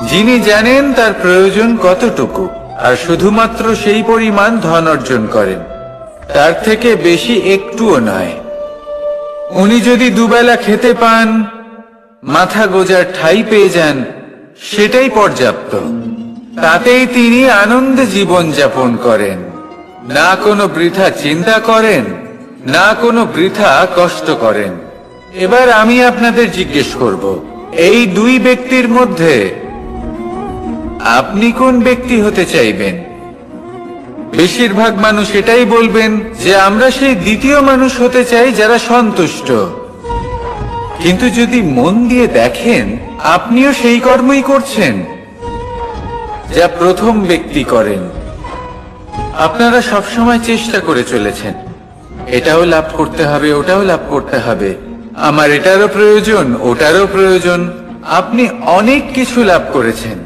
যিনি জানেন তার প্রয়োজন কতটুকু, আর শুধুমাত্র সেই পরিমাণ ধন অর্জন করেন, তার থেকে বেশি একটুও নয়। উনি যদি দুবেলা খেতে পান, মাথা গোজার ঠাঁই পেয়ে যান, সেটাই পর্যাপ্ত। তাতেই তিনি আনন্দে জীবন যাপন করেন, না কোনো বৃথা চিন্তা করেন, না কোনো বৃথা কষ্ট করেন। এবার আমি আপনাদের জিজ্ঞেস করব, এই দুই ব্যক্তির মধ্যে আপনি কোন ব্যক্তি হতে চাইবেন? বেশিরভাগ মানুষ এটাই বলবেন যে আমরা সেই দ্বিতীয় মানুষ হতে চাই যারা সন্তুষ্ট। কিন্তু যদি মন দিয়ে দেখেন, আপনিও সেই কর্মই করছেন যা প্রথম ব্যক্তি করেন। আপনারা সবসময় চেষ্টা করে চলেছেন, এটাও লাভ করতে হবে, ওটাও লাভ করতে হবে, আমার এটারও প্রয়োজন, ওটারও প্রয়োজন। আপনি অনেক কিছু লাভ করেছেন,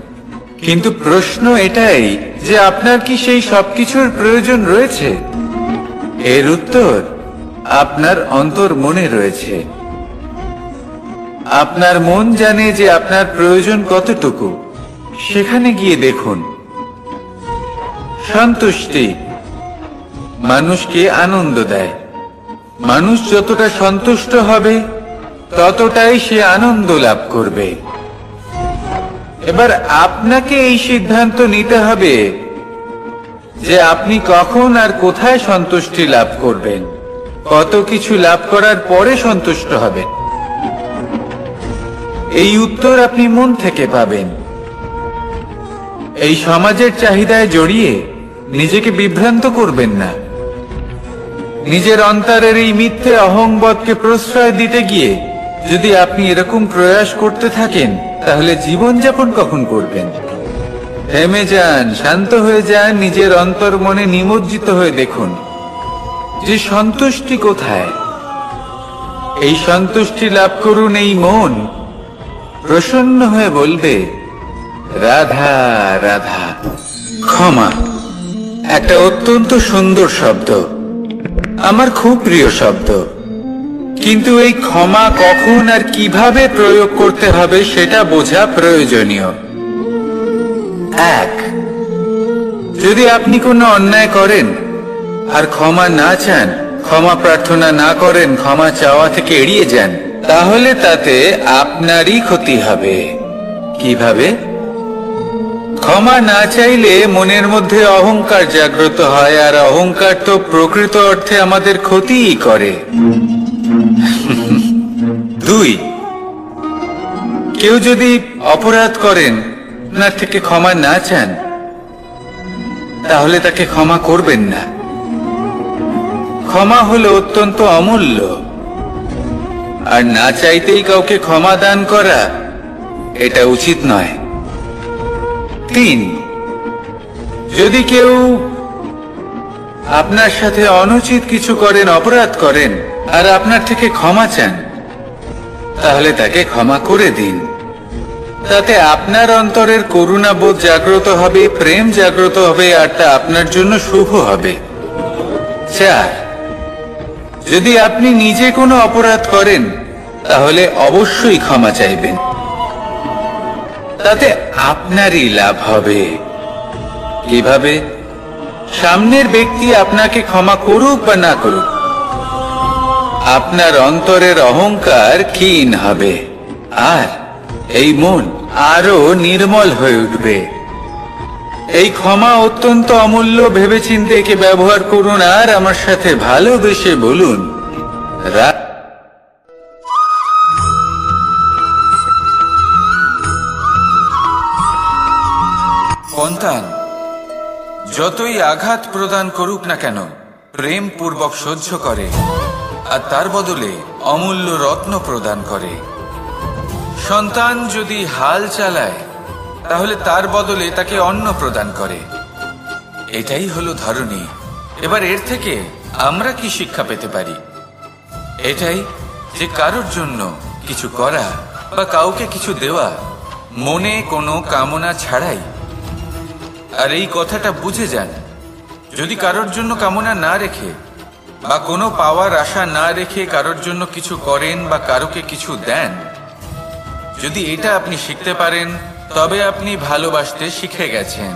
কিন্তু প্রশ্ন এটাই যে আপনার কি সেই সবকিছুর প্রয়োজন রয়েছে? এর উত্তর আপনার অন্তর মনে রয়েছে। আপনার মন জানে যে আপনার প্রয়োজন কতটুকু। সেখানে গিয়ে দেখুন। সন্তুষ্টি মানুষকে আনন্দ দেয়। মানুষ যতটা সন্তুষ্ট হবে, ততটাই সে আনন্দ লাভ করবে। এবার আপনাকে এই সিদ্ধান্ত নিতে হবে যে আপনি কখন আর কোথায় সন্তুষ্টি লাভ করবেন, কত কিছু লাভ করার পরে সন্তুষ্ট হবেন। এই উত্তর আপনি মন থেকে পাবেন। এই সমাজের চাহিদায় জড়িয়ে নিজেকে বিভ্রান্ত করবেন না। নিজের অন্তরের এই মিথ্যে অহংবোধকে প্রশ্রয় দিতে গিয়ে যদি আপনি এরকম প্রয়াস করতে থাকেন, তাহলে জীবনযাপন কখন করবেন? থেমে যান, শান্ত হয়ে যান, নিজের অন্তর মনে নিমজ্জিত হয়ে দেখুন যে সন্তুষ্টি কোথায়। এই সন্তুষ্টি লাভ করুন। এই মন প্রসন্ন হয়ে বলবে, রাধা রাধা। ক্ষমা একটা অত্যন্ত সুন্দর শব্দ, আমার খুব প্রিয় শব্দ। কিন্তু এই ক্ষমা কখন আর কিভাবে প্রয়োগ করতে হবে সেটা বোঝা প্রয়োজনীয়। এক, যদি আপনি কোনো অন্যায় করেন আর ক্ষমা না চান, ক্ষমা প্রার্থনা না করেন, ক্ষমা চাওয়া থেকে এড়িয়ে যান, তাহলে তাতে আপনারই ক্ষতি হবে। কিভাবে? ক্ষমা না চাইলে মনের মধ্যে অহংকার জাগ্রত হয়, আর অহংকার তো প্রকৃত অর্থে আমাদের ক্ষতিই করে। দুই, কেউ যদি অপরাধ করেন, আপনার থেকে ক্ষমা না চান, তাহলে তাকে ক্ষমা করবেন না। ক্ষমা হলো অত্যন্ত অমূল্য, আর না চাইতেই কাউকে ক্ষমা দান করা এটা উচিত নয়। তিন, যদি কেউ আপনার সাথে অনুচিত কিছু করেন, অপরাধ করেন, আর আপনার থেকে ক্ষমা চান, তাহলে তাকে ক্ষমা করে দিন। তাতে আপনার অন্তরের করুণাবোধ জাগ্রত হবে, প্রেম জাগ্রত হবে, আর তা আপনার জন্য শুভ হবে। চার, যদি আপনি নিজে কোনো অপরাধ করেন, তাহলে অবশ্যই ক্ষমা চাইবেন। তাতে আপনারই লাভ হবে। কিভাবে? সামনের ব্যক্তি আপনাকে ক্ষমা করুক বা না করুক, আপনার অন্তরের অহংকার ক্ষীণ হবে, আর এই মন আরো নির্মল হয়ে উঠবে। এই ক্ষমা অত্যন্ত অমূল্য, ভেবেচিন্তে একে ব্যবহার করুন, আর আমার সাথে ভালোবেসে বলুন, সন্তান যতই আঘাত প্রদান করুক না কেন, প্রেম পূর্বক সহ্য করে, আর তার বদলে অমূল্য রত্ন প্রদান করে। সন্তান যদি হাল চালায় তাহলে তার বদলে তাকে অন্ন প্রদান করে। এটাই হলো ধরনী। এবার এর থেকে আমরা কি শিক্ষা পেতে পারি? এটাই যে কারোর জন্য কিছু করা বা কাউকে কিছু দেওয়া মনে কোনো কামনা ছাড়াই। আর এই কথাটা বুঝে যান, যদি কারোর জন্য কামনা না রেখে বা কোনো পাওয়ার আশা না রেখে কারোর জন্য কিছু করেন বা কারোকে কিছু দেন, যদি এটা আপনি শিখতে পারেন তবে আপনি ভালোবাসতে শিখে গেছেন।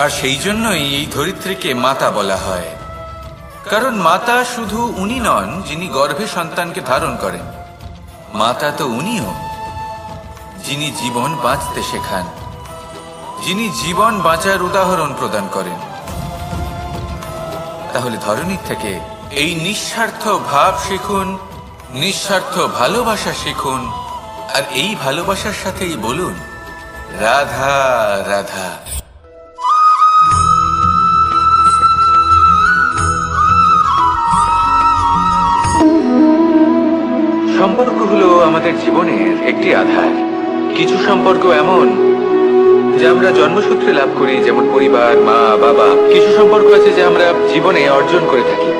আর সেই জন্যই এই ধরিত্রীকে মাতা বলা হয়, কারণ মাতা শুধু উনি নন যিনি গর্ভে সন্তানকে ধারণ করেন, মাতা তো উনিও যিনি জীবন বাঁচতে শেখান, যিনি জীবন বাঁচার উদাহরণ প্রদান করেন। তাহলে ধরনীর থেকে এই নিঃস্বার্থ ভাব শিখুন, নিঃস্বার্থ ভালোবাসা শিখুন, আর এই ভালোবাসার সাথেই বলুন রাধা রাধা। সম্পর্ক হলো আমাদের জীবনের একটি আধার। কিছু সম্পর্ক এমন যা আমরা জন্মসূত্রে লাভ করি, যেমন পরিবার, মা বাবা। কিছু সম্পর্ক আছে যা আমরা জীবনে অর্জন করে থাকি,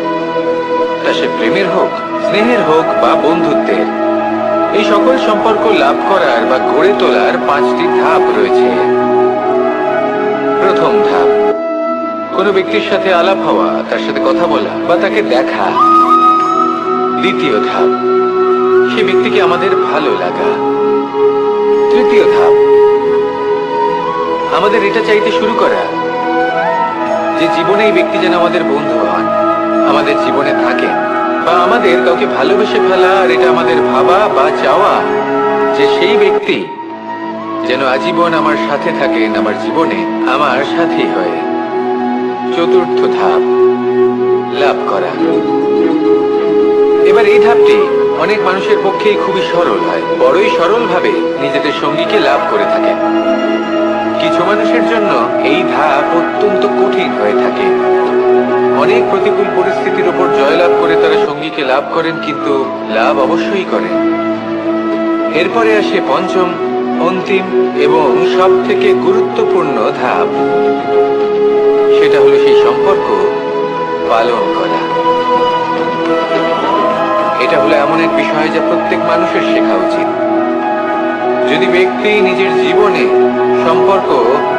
তা সে প্রেমের হোক, স্নেহের হোক বা বন্ধুত্বের। এই সকল সম্পর্ক লাভ করার বা গড়ে তোলার 5টি ধাপ রয়েছে। প্রথম ধাপ, কোনো ব্যক্তির সাথে আলাপ হওয়া, তার সাথে কথা বলা বা তাকে দেখা। দ্বিতীয় ধাপ, সে ব্যক্তিকে আমাদের ভালো লাগা। তৃতীয় ধাপ, আমাদের এটা চাইতে শুরু করা যে জীবনে এই ব্যক্তি যেন আমাদের বন্ধু হন, আমাদের জীবনে থাকেন, বা আমাদের কাউকে ভালোবেসে ফেলা। আর এটা আমাদের ভাবা বা চাওয়া যে সেই ব্যক্তি যেন আজীবন আমার সাথে থাকেন, আমার জীবনে আমার সাথী হয়ে। চতুর্থ ধাপ, লাভ করা। এবার এই ধাপটি অনেক মানুষের পক্ষেই খুবই সরল হয়, বড়ই সরল ভাবে নিজেদের সঙ্গীকে লাভ করে থাকেন। কিছু মানুষের জন্য এই ধাপ অত্যন্ত কঠিন হয়ে থাকে। অনেক প্রতিকূল পরিস্থিতির উপর জয়লাভ করে তারা সঙ্গীকে লাভ করেন, কিন্তু লাভ অবশ্যই করেন। এরপরে আসে পঞ্চম, অন্তিম এবং সব থেকে গুরুত্বপূর্ণ ধাপ। সেটা হলো সেই সম্পর্ক পালন করা। এটা হলো এমন এক বিষয় যা প্রত্যেক মানুষের শেখা উচিত। যদি ব্যক্তি নিজের জীবনে সম্পর্ক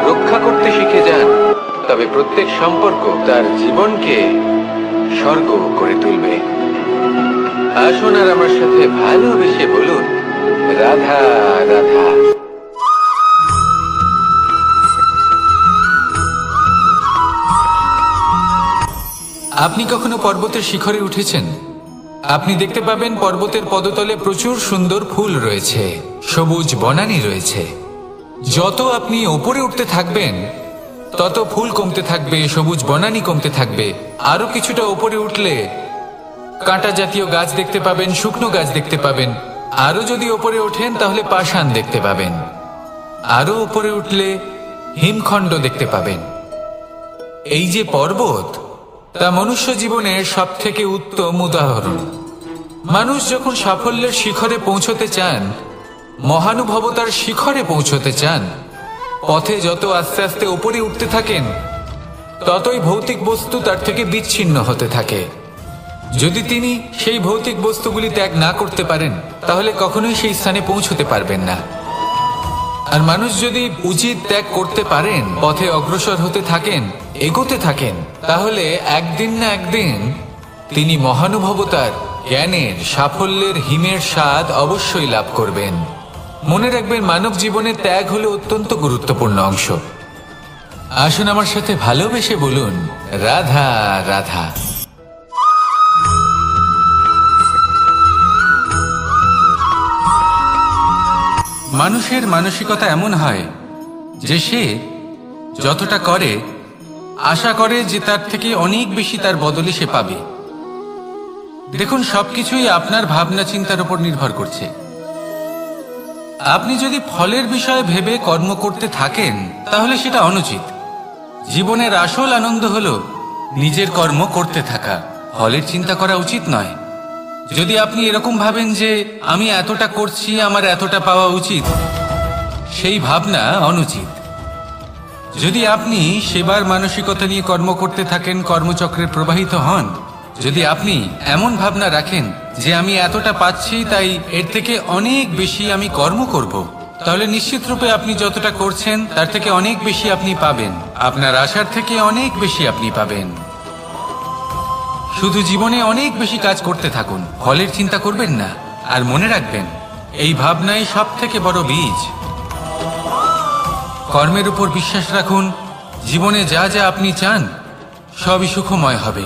রক্ষা করতে শিখে যান, তবে প্রত্যেক সম্পর্ক তার জীবনকে স্বর্গ করে তুলবে। আসুন আর আমার সাথে ভালোবেসে বলুন রাধা রাধা। আপনি কখনো পর্বতের শিখরে উঠেছেন? আপনি দেখতে পাবেন পর্বতের পদতলে প্রচুর সুন্দর ফুল রয়েছে, সবুজ বনানী রয়েছে। যত আপনি ওপরে উঠতে থাকবেন তত ফুল কমতে থাকবে, সবুজ বনানী কমতে থাকবে। আরো কিছুটা ওপরে উঠলে কাঁটা জাতীয় গাছ দেখতে পাবেন, শুকনো গাছ দেখতে পাবেন। আরো যদি ওপরে ওঠেন তাহলে পাষাণ দেখতে পাবেন। আরো ওপরে উঠলে হিমখণ্ড দেখতে পাবেন। এই যে পর্বত, তা মনুষ্য জীবনের সব থেকে উত্তম উদাহরণ। মানুষ যখন সাফল্যের শিখরে পৌঁছতে চান, মহানুভবতার শিখরে পৌঁছতে চান, পথে যত আস্তে আস্তে উপরে উঠতে থাকেন, ততই ভৌতিক বস্তু তার থেকে বিচ্ছিন্ন হতে থাকে। যদি তিনি সেই ভৌতিক বস্তুগুলি ত্যাগ না করতে পারেন, তাহলে কখনোই সেই স্থানে পৌঁছতে পারবেন না। আর মানুষ যদি উচিত ত্যাগ করতে পারেন, পথে অগ্রসর হতে থাকেন, এগোতে থাকেন, তাহলে একদিন না একদিন তিনি মহানুভবতার, জ্ঞানের, সাফল্যের হিমের স্বাদ অবশ্যই লাভ করবেন। মনে রাখবেন, মানব জীবনে ত্যাগ হলো অত্যন্ত গুরুত্বপূর্ণ অংশ। আসুন আমার সাথে ভালোবেসে বলুন রাধা রাধা। মানুষের মানসিকতা এমন হয় যে সে যতটা করে আশা করে যে তার থেকে অনেক বেশি তার বদলে সে পাবে। দেখুন, সবকিছুই আপনার ভাবনা চিন্তার উপর নির্ভর করছে। আপনি যদি ফলের বিষয়ে ভেবে কর্ম করতে থাকেন, তাহলে সেটা অনুচিত। জীবনের আসল আনন্দ হলো নিজের কর্ম করতে থাকা, ফলের চিন্তা করা উচিত নয়। যদি আপনি এরকম ভাবেন যে আমি এতটা করছি, আমার এতটা পাওয়া উচিত, সেই ভাবনা অনুচিত। যদি আপনি সেবার মানসিকতা নিয়ে কর্ম করতে থাকেন, কর্মচক্রে প্রবাহিত হন, যদি আপনি এমন ভাবনা রাখেন যে আমি এতটা পাচ্ছি, তাই এর থেকে অনেক বেশি আমি কর্ম করব, তাহলে নিশ্চিত রূপে আপনি যতটা করছেন তার থেকে অনেক বেশি আপনি পাবেন। আপনার আশার থেকে অনেক বেশি আপনি পাবেন। শুধু জীবনে অনেক বেশি কাজ করতে থাকুন, ফলের চিন্তা করবেন না। আর মনে রাখবেন, এই ভাবনাই সব থেকে বড় বীজ। কর্মের উপর বিশ্বাস রাখুন। জীবনে যা যা আপনি চান সবই সুখময় হবে।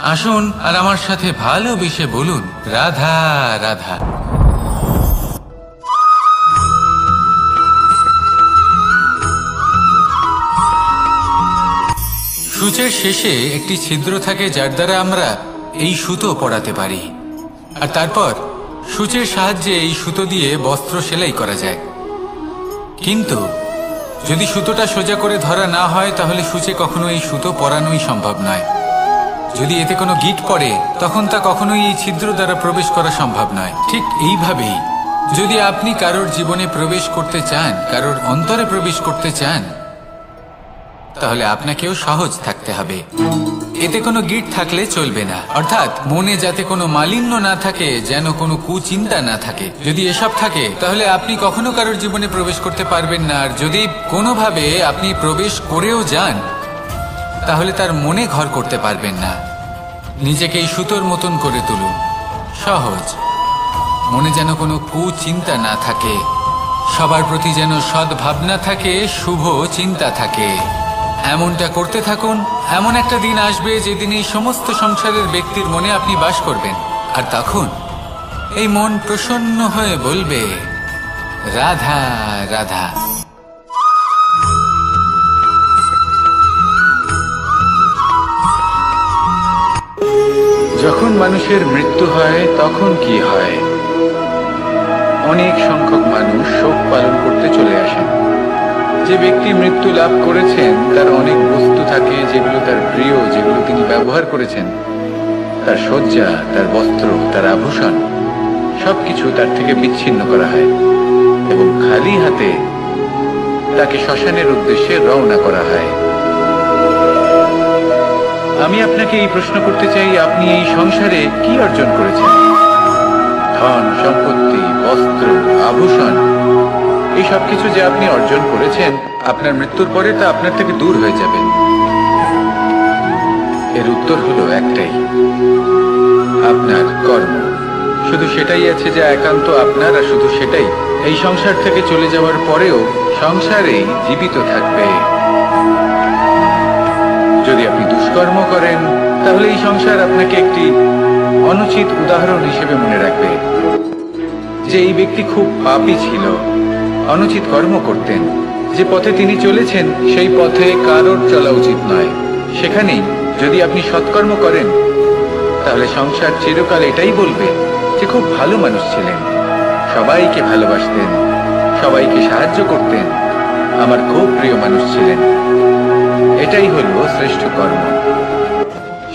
আসুন আর আমার সাথে ভালোবেসে বলুন, রাধা রাধা। সূচের শেষে একটি ছিদ্র থাকে, যার দ্বারা আমরা এই সুতো পরাতে পারি। আর তারপর সূচের সাহায্যে এই সুতো দিয়ে বস্ত্র সেলাই করা যায়। কিন্তু যদি সুতোটা সোজা করে ধরা না হয়, তাহলে সূচে কখনো এই সুতো পরানোই সম্ভব নয়। যদি এতে কোনো গিঁট পড়ে, তখন তা কখনোই এই ছিদ্র দ্বারা প্রবেশ করা সম্ভব নয়। ঠিক এইভাবেই যদি আপনি কারোর জীবনে প্রবেশ করতে চান, কারোর অন্তরে প্রবেশ করতে চান, তাহলে আপনাকেও সহজ থাকতে হবে। এতে কোনো গিঁট থাকলে চলবে না, অর্থাৎ মনে যাতে কোনো মালিন্য না থাকে, যেন কোনো কুচিন্তা না থাকে। যদি এসব থাকে, তাহলে আপনি কখনো কারোর জীবনে প্রবেশ করতে পারবেন না। আর যদি কোনোভাবে আপনি প্রবেশ করেও যান, তাহলে তার মনে ঘর করতে পারবেন না। নিজেকে এই সুতোর মতন করে তুলুন, সহজ। মনে যেন কোনো কুচিন্তা না থাকে, সবার প্রতি যেন সৎ ভাবনা থাকে, শুভ চিন্তা থাকে। এমনটা করতে থাকুন। এমন একটা দিন আসবে যেদিন এই সমস্ত সংসারের ব্যক্তির মনে আপনি বাস করবেন। আর তখন এই মন প্রসন্ন হয়ে বলবে, রাধা রাধা। যখন মানুষের মৃত্যু হয়, তখন কি হয়? অনেক সংখ্যক মানুষ শোক পালন করতে চলে আসেন। যে ব্যক্তি মৃত্যু লাভ করেছেন, তার অনেক বস্তু থাকে যেগুলো তার প্রিয়, যেগুলো তিনি ব্যবহার করেছেন। তার শয্যা, তার বস্ত্র, তার আভূষণ, সবকিছু তার থেকে বিচ্ছিন্ন করা হয় এবং খালি হাতে তাকে শ্মশানের উদ্দেশ্যে রওনা করা হয়। আমি আপনাকে এই প্রশ্ন করতে চাই, আপনি এই সংসারে কি অর্জন করেছেন? ধন সম্পত্তি, বস্ত্র, আভূষণ, এই সব কিছু যে আপনি অর্জন করেছেন, আপনার মৃত্যুর পরে তা আপনার থেকে দূর হয়ে যাবে। এর উত্তর হলো একটাই, আপনার কর্ম। শুধু সেটাই আছে যা একান্ত আপনার, আর শুধু সেটাই এই সংসার থেকে চলে যাওয়ার পরেও সংসারেই জীবিত থাকবে। যদি আপনি দুষ্কর্ম করেন, তাহলে এই সংসার আপনাকে একটি অনুচিত উদাহরণ হিসেবে মনে রাখবে যে এই ব্যক্তি খুব পাপী ছিল, অনুচিত কর্ম করতেন। যে পথে তিনি চলেছেন, সেই পথে কারোর চলা উচিত নয়। সেখানেই যদি আপনি সৎকর্ম করেন, তাহলে সংসার চিরকাল এটাই বলবে যে খুব ভালো মানুষ ছিলেন, সবাইকে ভালোবাসতেন, সবাইকে সাহায্য করতেন, আমার খুব প্রিয় মানুষ ছিলেন। এটাই হলো শ্রেষ্ঠ কর্ম।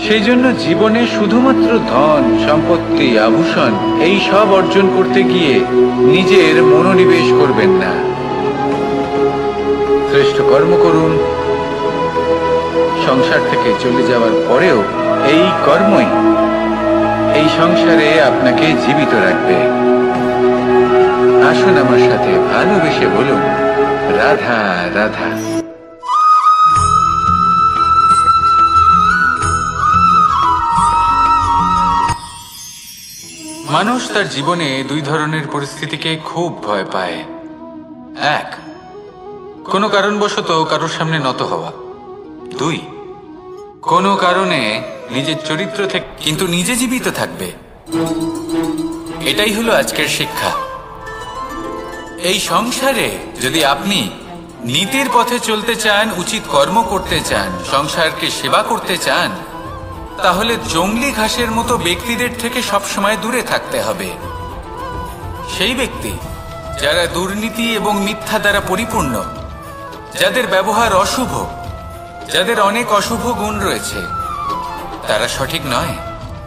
সেই জন্য জীবনে শুধুমাত্র ধন সম্পত্তি, আভূষণ, এই সব অর্জন করতে গিয়ে নিজের মনোনিবেশ করবেন না। শ্রেষ্ঠ কর্ম করুন। সংসার থেকে চলে যাওয়ার পরেও এই কর্মই এই সংসারে আপনাকে জীবিত রাখবে। আসুন আমার সাথে ভালোবেসে বলুন, রাধা রাধা। মানুষ তার জীবনে দুই ধরনের পরিস্থিতিকে খুব ভয় পায়। এক, কোনো কারণবশত কারোর সামনে নত হওয়া। দুই, কোনো কারণে নিজের চরিত্র থেকে কিন্তু নিজে জীবিত থাকবে। এটাই হলো আজকের শিক্ষা। এই সংসারে যদি আপনি নীতির পথে চলতে চান, উচিত কর্ম করতে চান, সংসারকে সেবা করতে চান, তাহলে জংলি ঘাসের মতো ব্যক্তিদের থেকে সবসময় দূরে থাকতে হবে। সেই ব্যক্তি যারা দুর্নীতি এবং মিথ্যা দ্বারা পরিপূর্ণ, যাদের ব্যবহার অশুভ, যাদের অনেক অশুভ গুণ রয়েছে, তারা সঠিক নয়।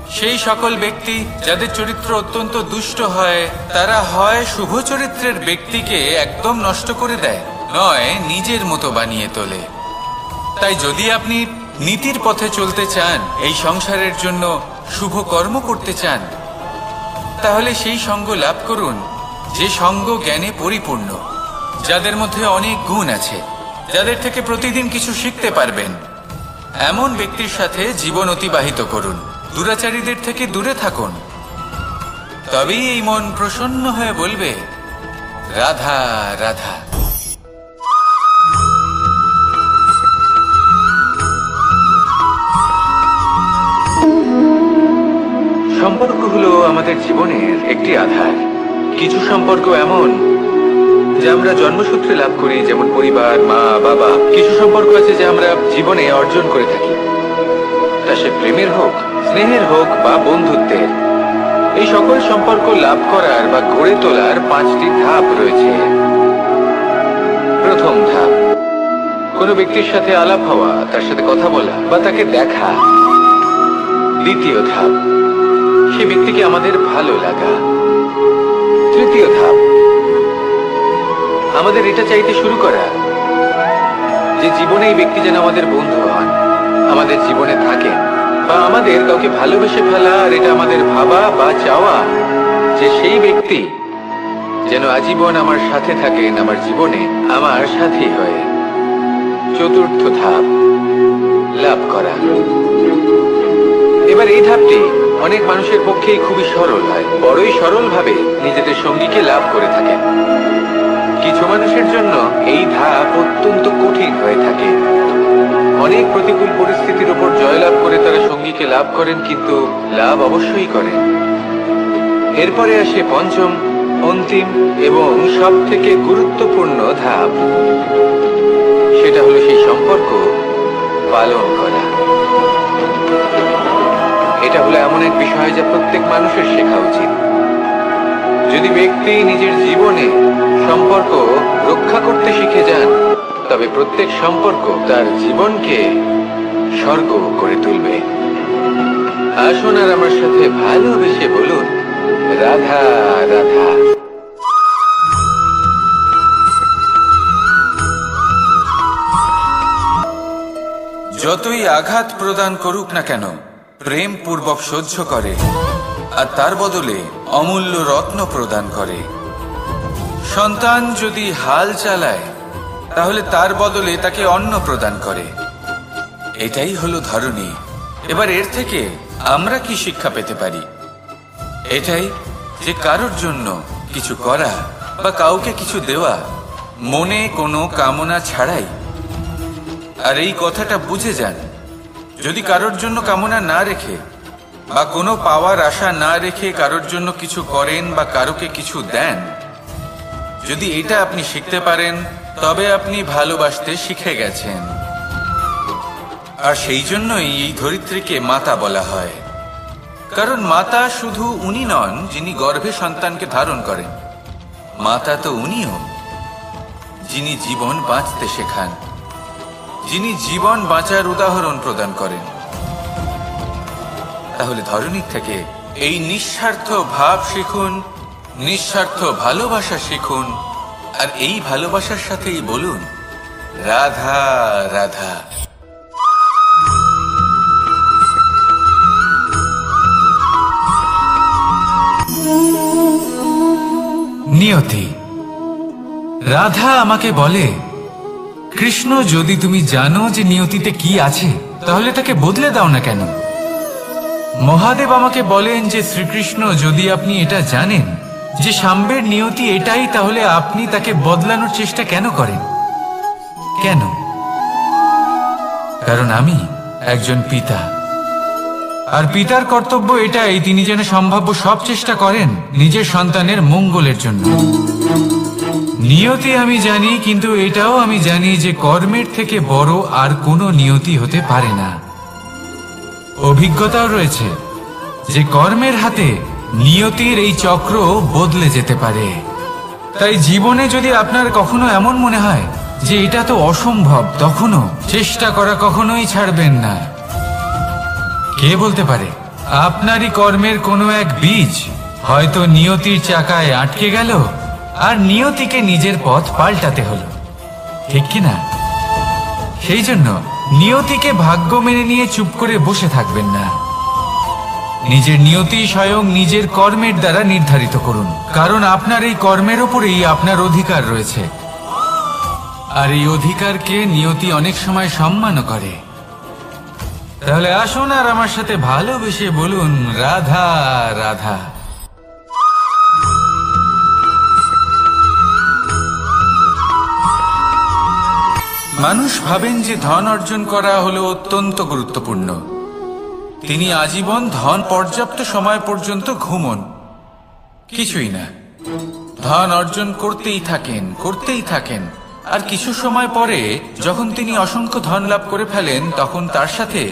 সেই সকল ব্যক্তি যাদের চরিত্র অত্যন্ত দুষ্ট হয়, তারা হয় শুভ চরিত্রের ব্যক্তিকে একদম নষ্ট করে দেয়, নয় নিজের মতো বানিয়ে তোলে। তাই যদি আপনি নীতির পথে চলতে চান, এই সংসারের জন্য শুভ কর্ম করতে চান, তাহলে সেই সঙ্গ লাভ করুন যে সঙ্গ জ্ঞানে পরিপূর্ণ, যাদের মধ্যে অনেক গুণ আছে, যাদের থেকে প্রতিদিন কিছু শিখতে পারবেন। এমন ব্যক্তির সাথে জীবন অতিবাহিত করুন, দুরাচারীদের থেকে দূরে থাকুন। তবেই এই মন প্রসন্ন হয়ে বলবে, রাধা রাধা। সম্পর্ক হলো আমাদের জীবনের একটি আধার। কিছু সম্পর্ক এমন যা আমরা জন্মসূত্রে লাভ করি, যেমন পরিবার, মা বাবা। কিছু সম্পর্ক আছে যা আমরা জীবনে অর্জন করে থাকি, তা সে প্রেমের হোক, স্নেহের হোক বা বন্ধুত্বের। এই সকল সম্পর্ক লাভ করার বা গড়ে তোলার 5টি ধাপ রয়েছে। প্রথম ধাপ, কোনো ব্যক্তির সাথে আলাপ হওয়া, তার সাথে কথা বলা বা তাকে দেখা। দ্বিতীয় ধাপ, সে ব্যক্তিকে আমাদের ভালো লাগা। তৃতীয় ধাপ, আমাদের এটা চাইতে শুরু করা যে জীবনে এই ব্যক্তি যেন আমাদের বন্ধু হন, আমাদের জীবনে থাকেন, বা আমাদের কাউকে ভালোবেসে ফেলা। আর এটা আমাদের ভাবা বা চাওয়া যে সেই ব্যক্তি যেন আজীবন আমার সাথে থাকেন, আমার জীবনে আমার সাথী হয়ে। চতুর্থ ধাপ, লাভ করা। এবার এই ধাপটি অনেক মানুষের পক্ষেই খুবই সরল হয়, বড়ই সরল ভাবে নিজেদের সঙ্গীকে লাভ করে থাকেন। কিছু মানুষের জন্য এই ধাপ অত্যন্ত কঠিন হয়ে থাকে। অনেক প্রতিকূল পরিস্থিতির উপর জয়লাভ করে তারা সঙ্গীকে লাভ করেন, কিন্তু লাভ অবশ্যই করেন। এরপরে আসে পঞ্চম, অন্তিম এবং সব থেকে গুরুত্বপূর্ণ ধাপ। সেটা হলো সেই সম্পর্ক পালন করা। এটা হলো এমন এক বিষয় যা প্রত্যেক মানুষের শেখা উচিত। যদি ব্যক্তি নিজের জীবনে সম্পর্ক রক্ষা করতে শিখে যান, তবে প্রত্যেক সম্পর্ক তার জীবনকে স্বর্গ করে তুলবে। আসুন আর আমার সাথে ভালোবেসে বলুন, রাধা রাধা। যতই আঘাত প্রদান করুক না কেন, প্রেম পূর্বক সহ্য করে, আর তার বদলে অমূল্য রত্ন প্রদান করে। সন্তান যদি হাল চালায়, তাহলে তার বদলে তাকে অন্ন প্রদান করে। এটাই হলো ধরনী। এবার এর থেকে আমরা কি শিক্ষা পেতে পারি? এটাই যে কারোর জন্য কিছু করা বা কাউকে কিছু দেওয়া মনে কোনো কামনা ছাড়াই। আর এই কথাটা বুঝে যান, যদি কারোর জন্য কামনা না রেখে বা কোনো পাওয়ার আশা না রেখে কারোর জন্য কিছু করেন বা কারোকে কিছু দেন, যদি এটা আপনি শিখতে পারেন, তবে আপনি ভালোবাসতে শিখে গেছেন। আর সেই জন্যই এই ধরিত্রীকে মাতা বলা হয়। কারণ মাতা শুধু উনি নন যিনি গর্ভে সন্তানকে ধারণ করেন, মাতা তো উনিও যিনি জীবন বাঁচতে শেখান, যিনি জীবন বাঁচার উদাহরণ প্রদান করেন। তাহলে ধরনীর থেকে এই নিঃস্বার্থ ভাব শিখুন, নিঃস্বার্থ ভালোবাসা শিখুন, আর এই ভালোবাসার সাথেই বলুন, রাধা রাধা। নিয়তি। রাধা আমাকে বলে, কৃষ্ণ, যদি তুমি জানো যে নিয়তিতে কি আছে, তাহলে তাকে বদলে দাও না কেন? মহাদেব আমাকে বলেন যে শ্রীকৃষ্ণ, যদি আপনি এটা জানেন যে সাম্বের নিয়তি এটাই, তাহলে আপনি তাকে বদলানোর চেষ্টা কেন করেন? কেন? কারণ আমি একজন পিতা, আর পিতার কর্তব্য এটাই, তিনি যেন সম্ভাব্য সব চেষ্টা করেন নিজের সন্তানের মঙ্গলের জন্য। নিয়তি আমি জানি, কিন্তু এটাও আমি জানি যে কর্মের থেকে বড় আর কোনো নিয়তি হতে পারে না। অভিজ্ঞতাও রয়েছে যে কর্মের হাতে নিয়তির এই চক্র বদলে যেতে পারে। তাই জীবনে যদি আপনার কখনো এমন মনে হয় যে এটা তো অসম্ভব, তখনও চেষ্টা করা কখনোই ছাড়বেন না। কে বলতে পারে আপনারই কর্মের কোনো এক বীজ হয়তো নিয়তির চাকায় আটকে গেল, আর নিয়তিকে নিজের পথ পাল্টাতে হলো, ঠিক কি না? সেই জন্য নিয়তিকে ভাগ্য মেনে নিয়ে চুপ করে বসে থাকবেন না। নিজের নিয়তি স্বয়ং নিজের কর্মের দ্বারা নির্ধারিত করুন, কারণ আপনার এই কর্মের ওপরেই আপনার অধিকার রয়েছে। আর এই অধিকারকে নিয়তি অনেক সময় সম্মানও করে। তাহলে আসুন আর আমার সাথে ভালোবেসে বলুন, রাধা রাধা। মানুষ ভাবেন যে ধন অর্জন করা হলো অত্যন্ত গুরুত্বপূর্ণ। তিনি আজীবন ধন পর্যাপ্ত সময় পর্যন্ত ঘুমন, কিছুই না। ধন অর্জন করতেই থাকেন, আর কিছু সময় পরে যখন তিনি অসংখ্য ধন লাভ করে ফেলেন, তখন তার সাথে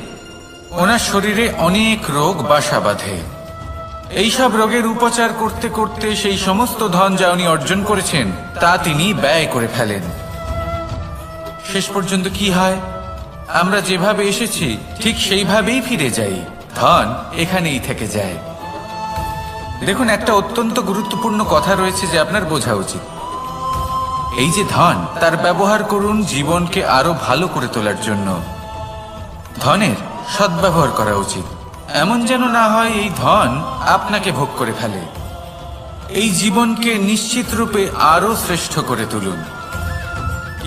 ওনার শরীরে অনেক রোগ বাসা বাঁধে। এইসব রোগের উপচার করতে করতে সেই সমস্ত ধন যা উনি অর্জন করেছেন তা তিনি ব্যয় করে ফেলেন। শেষ পর্যন্ত কি হয়? আমরা যেভাবে এসেছি ঠিক সেইভাবেই ফিরে যাই, ধন এখানেই থেকে যায়। দেখুন, একটা অত্যন্ত গুরুত্বপূর্ণ কথা রয়েছে যে আপনার বোঝা উচিত। এই যে ধন, তার ব্যবহার করুন জীবনকে আরো ভালো করে তোলার জন্য। ধনের সদ্ব্যবহার করা উচিত, এমন যেন না হয় এই ধন আপনাকে ভোগ করে ফেলে। এই জীবনকে নিশ্চিত রূপে আরো শ্রেষ্ঠ করে তুলুন।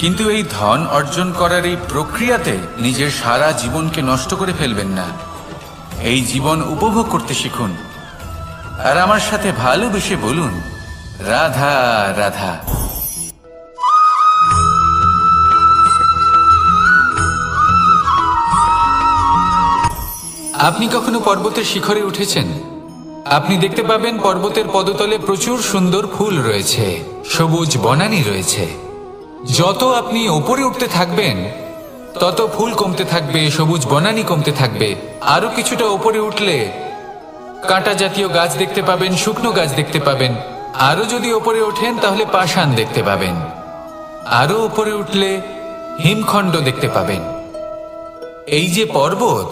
কিন্তু এই ধন অর্জন করার এই প্রক্রিয়াতে নিজের সারা জীবনকে নষ্ট করে ফেলবেন না। এই জীবন উপভোগ করতে শিখুন, আর আমার সাথে ভালোবেসে বলুন, রাধা রাধা। আপনি কখনো পর্বতের শিখরে উঠেছেন? আপনি দেখতে পাবেন পর্বতের পদতলে প্রচুর সুন্দর ফুল রয়েছে, সবুজ বনানী রয়েছে। যত আপনি ওপরে উঠতে থাকবেন তত ফুল কমতে থাকবে, সবুজ বনানী কমতে থাকবে। আরো কিছুটা ওপরে উঠলে কাঁটা জাতীয় গাছ দেখতে পাবেন, শুকনো গাছ দেখতে পাবেন। আরো যদি ওপরে ওঠেন তাহলে পাষাণ দেখতে পাবেন। আরো ওপরে উঠলে হিমখণ্ড দেখতে পাবেন। এই যে পর্বত,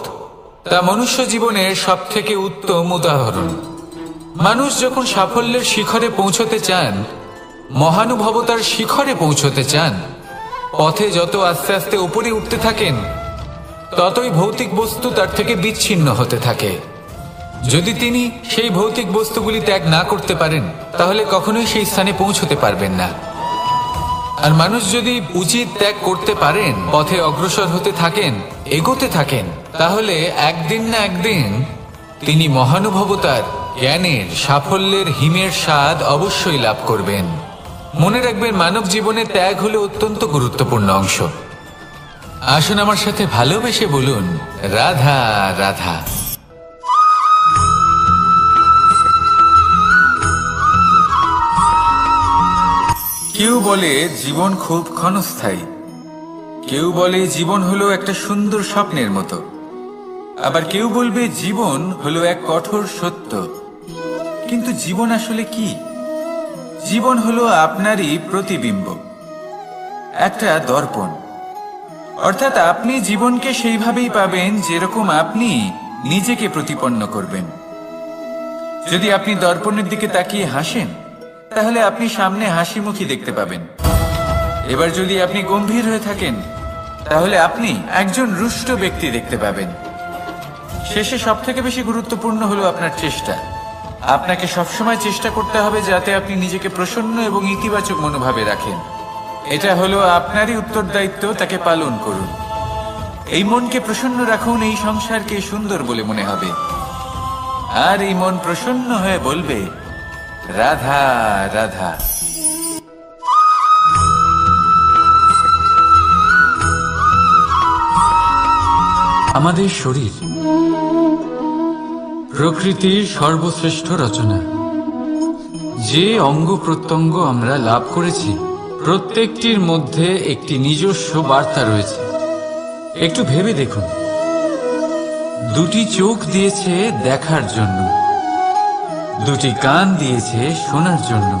তা মনুষ্য জীবনের সব থেকে উত্তম উদাহরণ। মানুষ যখন সাফল্যের শিখরে পৌঁছতে চান, মহানুভবতার শিখরে পৌঁছতে চান, পথে যত আস্তে আস্তে উপরে উঠতে থাকেন ততই ভৌতিক বস্তু তার থেকে বিচ্ছিন্ন হতে থাকে। যদি তিনি সেই ভৌতিক বস্তুগুলি ত্যাগ না করতে পারেন তাহলে কখনোই সেই স্থানে পৌঁছতে পারবেন না। আর মানুষ যদি উচিত ত্যাগ করতে পারেন, পথে অগ্রসর হতে থাকেন, এগোতে থাকেন, তাহলে একদিন না একদিন তিনি মহানুভবতার, জ্ঞানের, সাফল্যের হিমের স্বাদ অবশ্যই লাভ করবেন। মনে রাখবেন, মানব জীবনে ত্যাগ হলো অত্যন্ত গুরুত্বপূর্ণ অংশ। আসুন আমার সাথে ভালোবেসে বলুন, রাধা রাধা। কেউ বলে জীবন খুব ক্ষণস্থায়ী, কেউ বলে জীবন হলো একটা সুন্দর স্বপ্নের মতো, আবার কেউ বলবে জীবন হলো এক কঠোর সত্য। কিন্তু জীবন আসলে কি? জীবন হলো আপনারই প্রতিবিম্ব, একটা দর্পণ। অর্থাৎ আপনি জীবনকে সেইভাবেই পাবেন যেরকম আপনি নিজেকে প্রতিপন্ন করবেন। যদি আপনি দর্পণের দিকে তাকিয়ে হাসেন, তাহলে আপনি সামনে হাসি মুখী দেখতে পাবেন। এবার যদি আপনি গম্ভীর হয়ে থাকেন, তাহলে আপনি একজন রুষ্ট ব্যক্তি দেখতে পাবেন। শেষে সবথেকে বেশি গুরুত্বপূর্ণ হলো আপনার চেষ্টা। আপনাকে সবসময় চেষ্টা করতে হবে যাতে আপনি নিজেকে প্রসন্ন এবং ইতিবাচক মনোভাবে রাখেন। এটা হলো আপনারই উত্তরদায়িত্ব, তাকে পালন করুন। এই মনকে প্রসন্ন রাখুন, এই সংসারকে সুন্দর বলে মনে হবে। আর এই মন প্রসন্ন হয়ে বলবে, রাধা রাধা। আমাদের শরীর প্রকৃতির সর্বশ্রেষ্ঠ রচনা। যে অঙ্গ প্রত্যঙ্গ আমরা লাভ করেছি, প্রত্যেকটির মধ্যে একটি নিজস্ব বার্তা রয়েছে। একটু ভেবে দেখুন, দুটি চোখ দিয়েছে দেখার জন্য, দুটি কান দিয়েছে শোনার জন্য,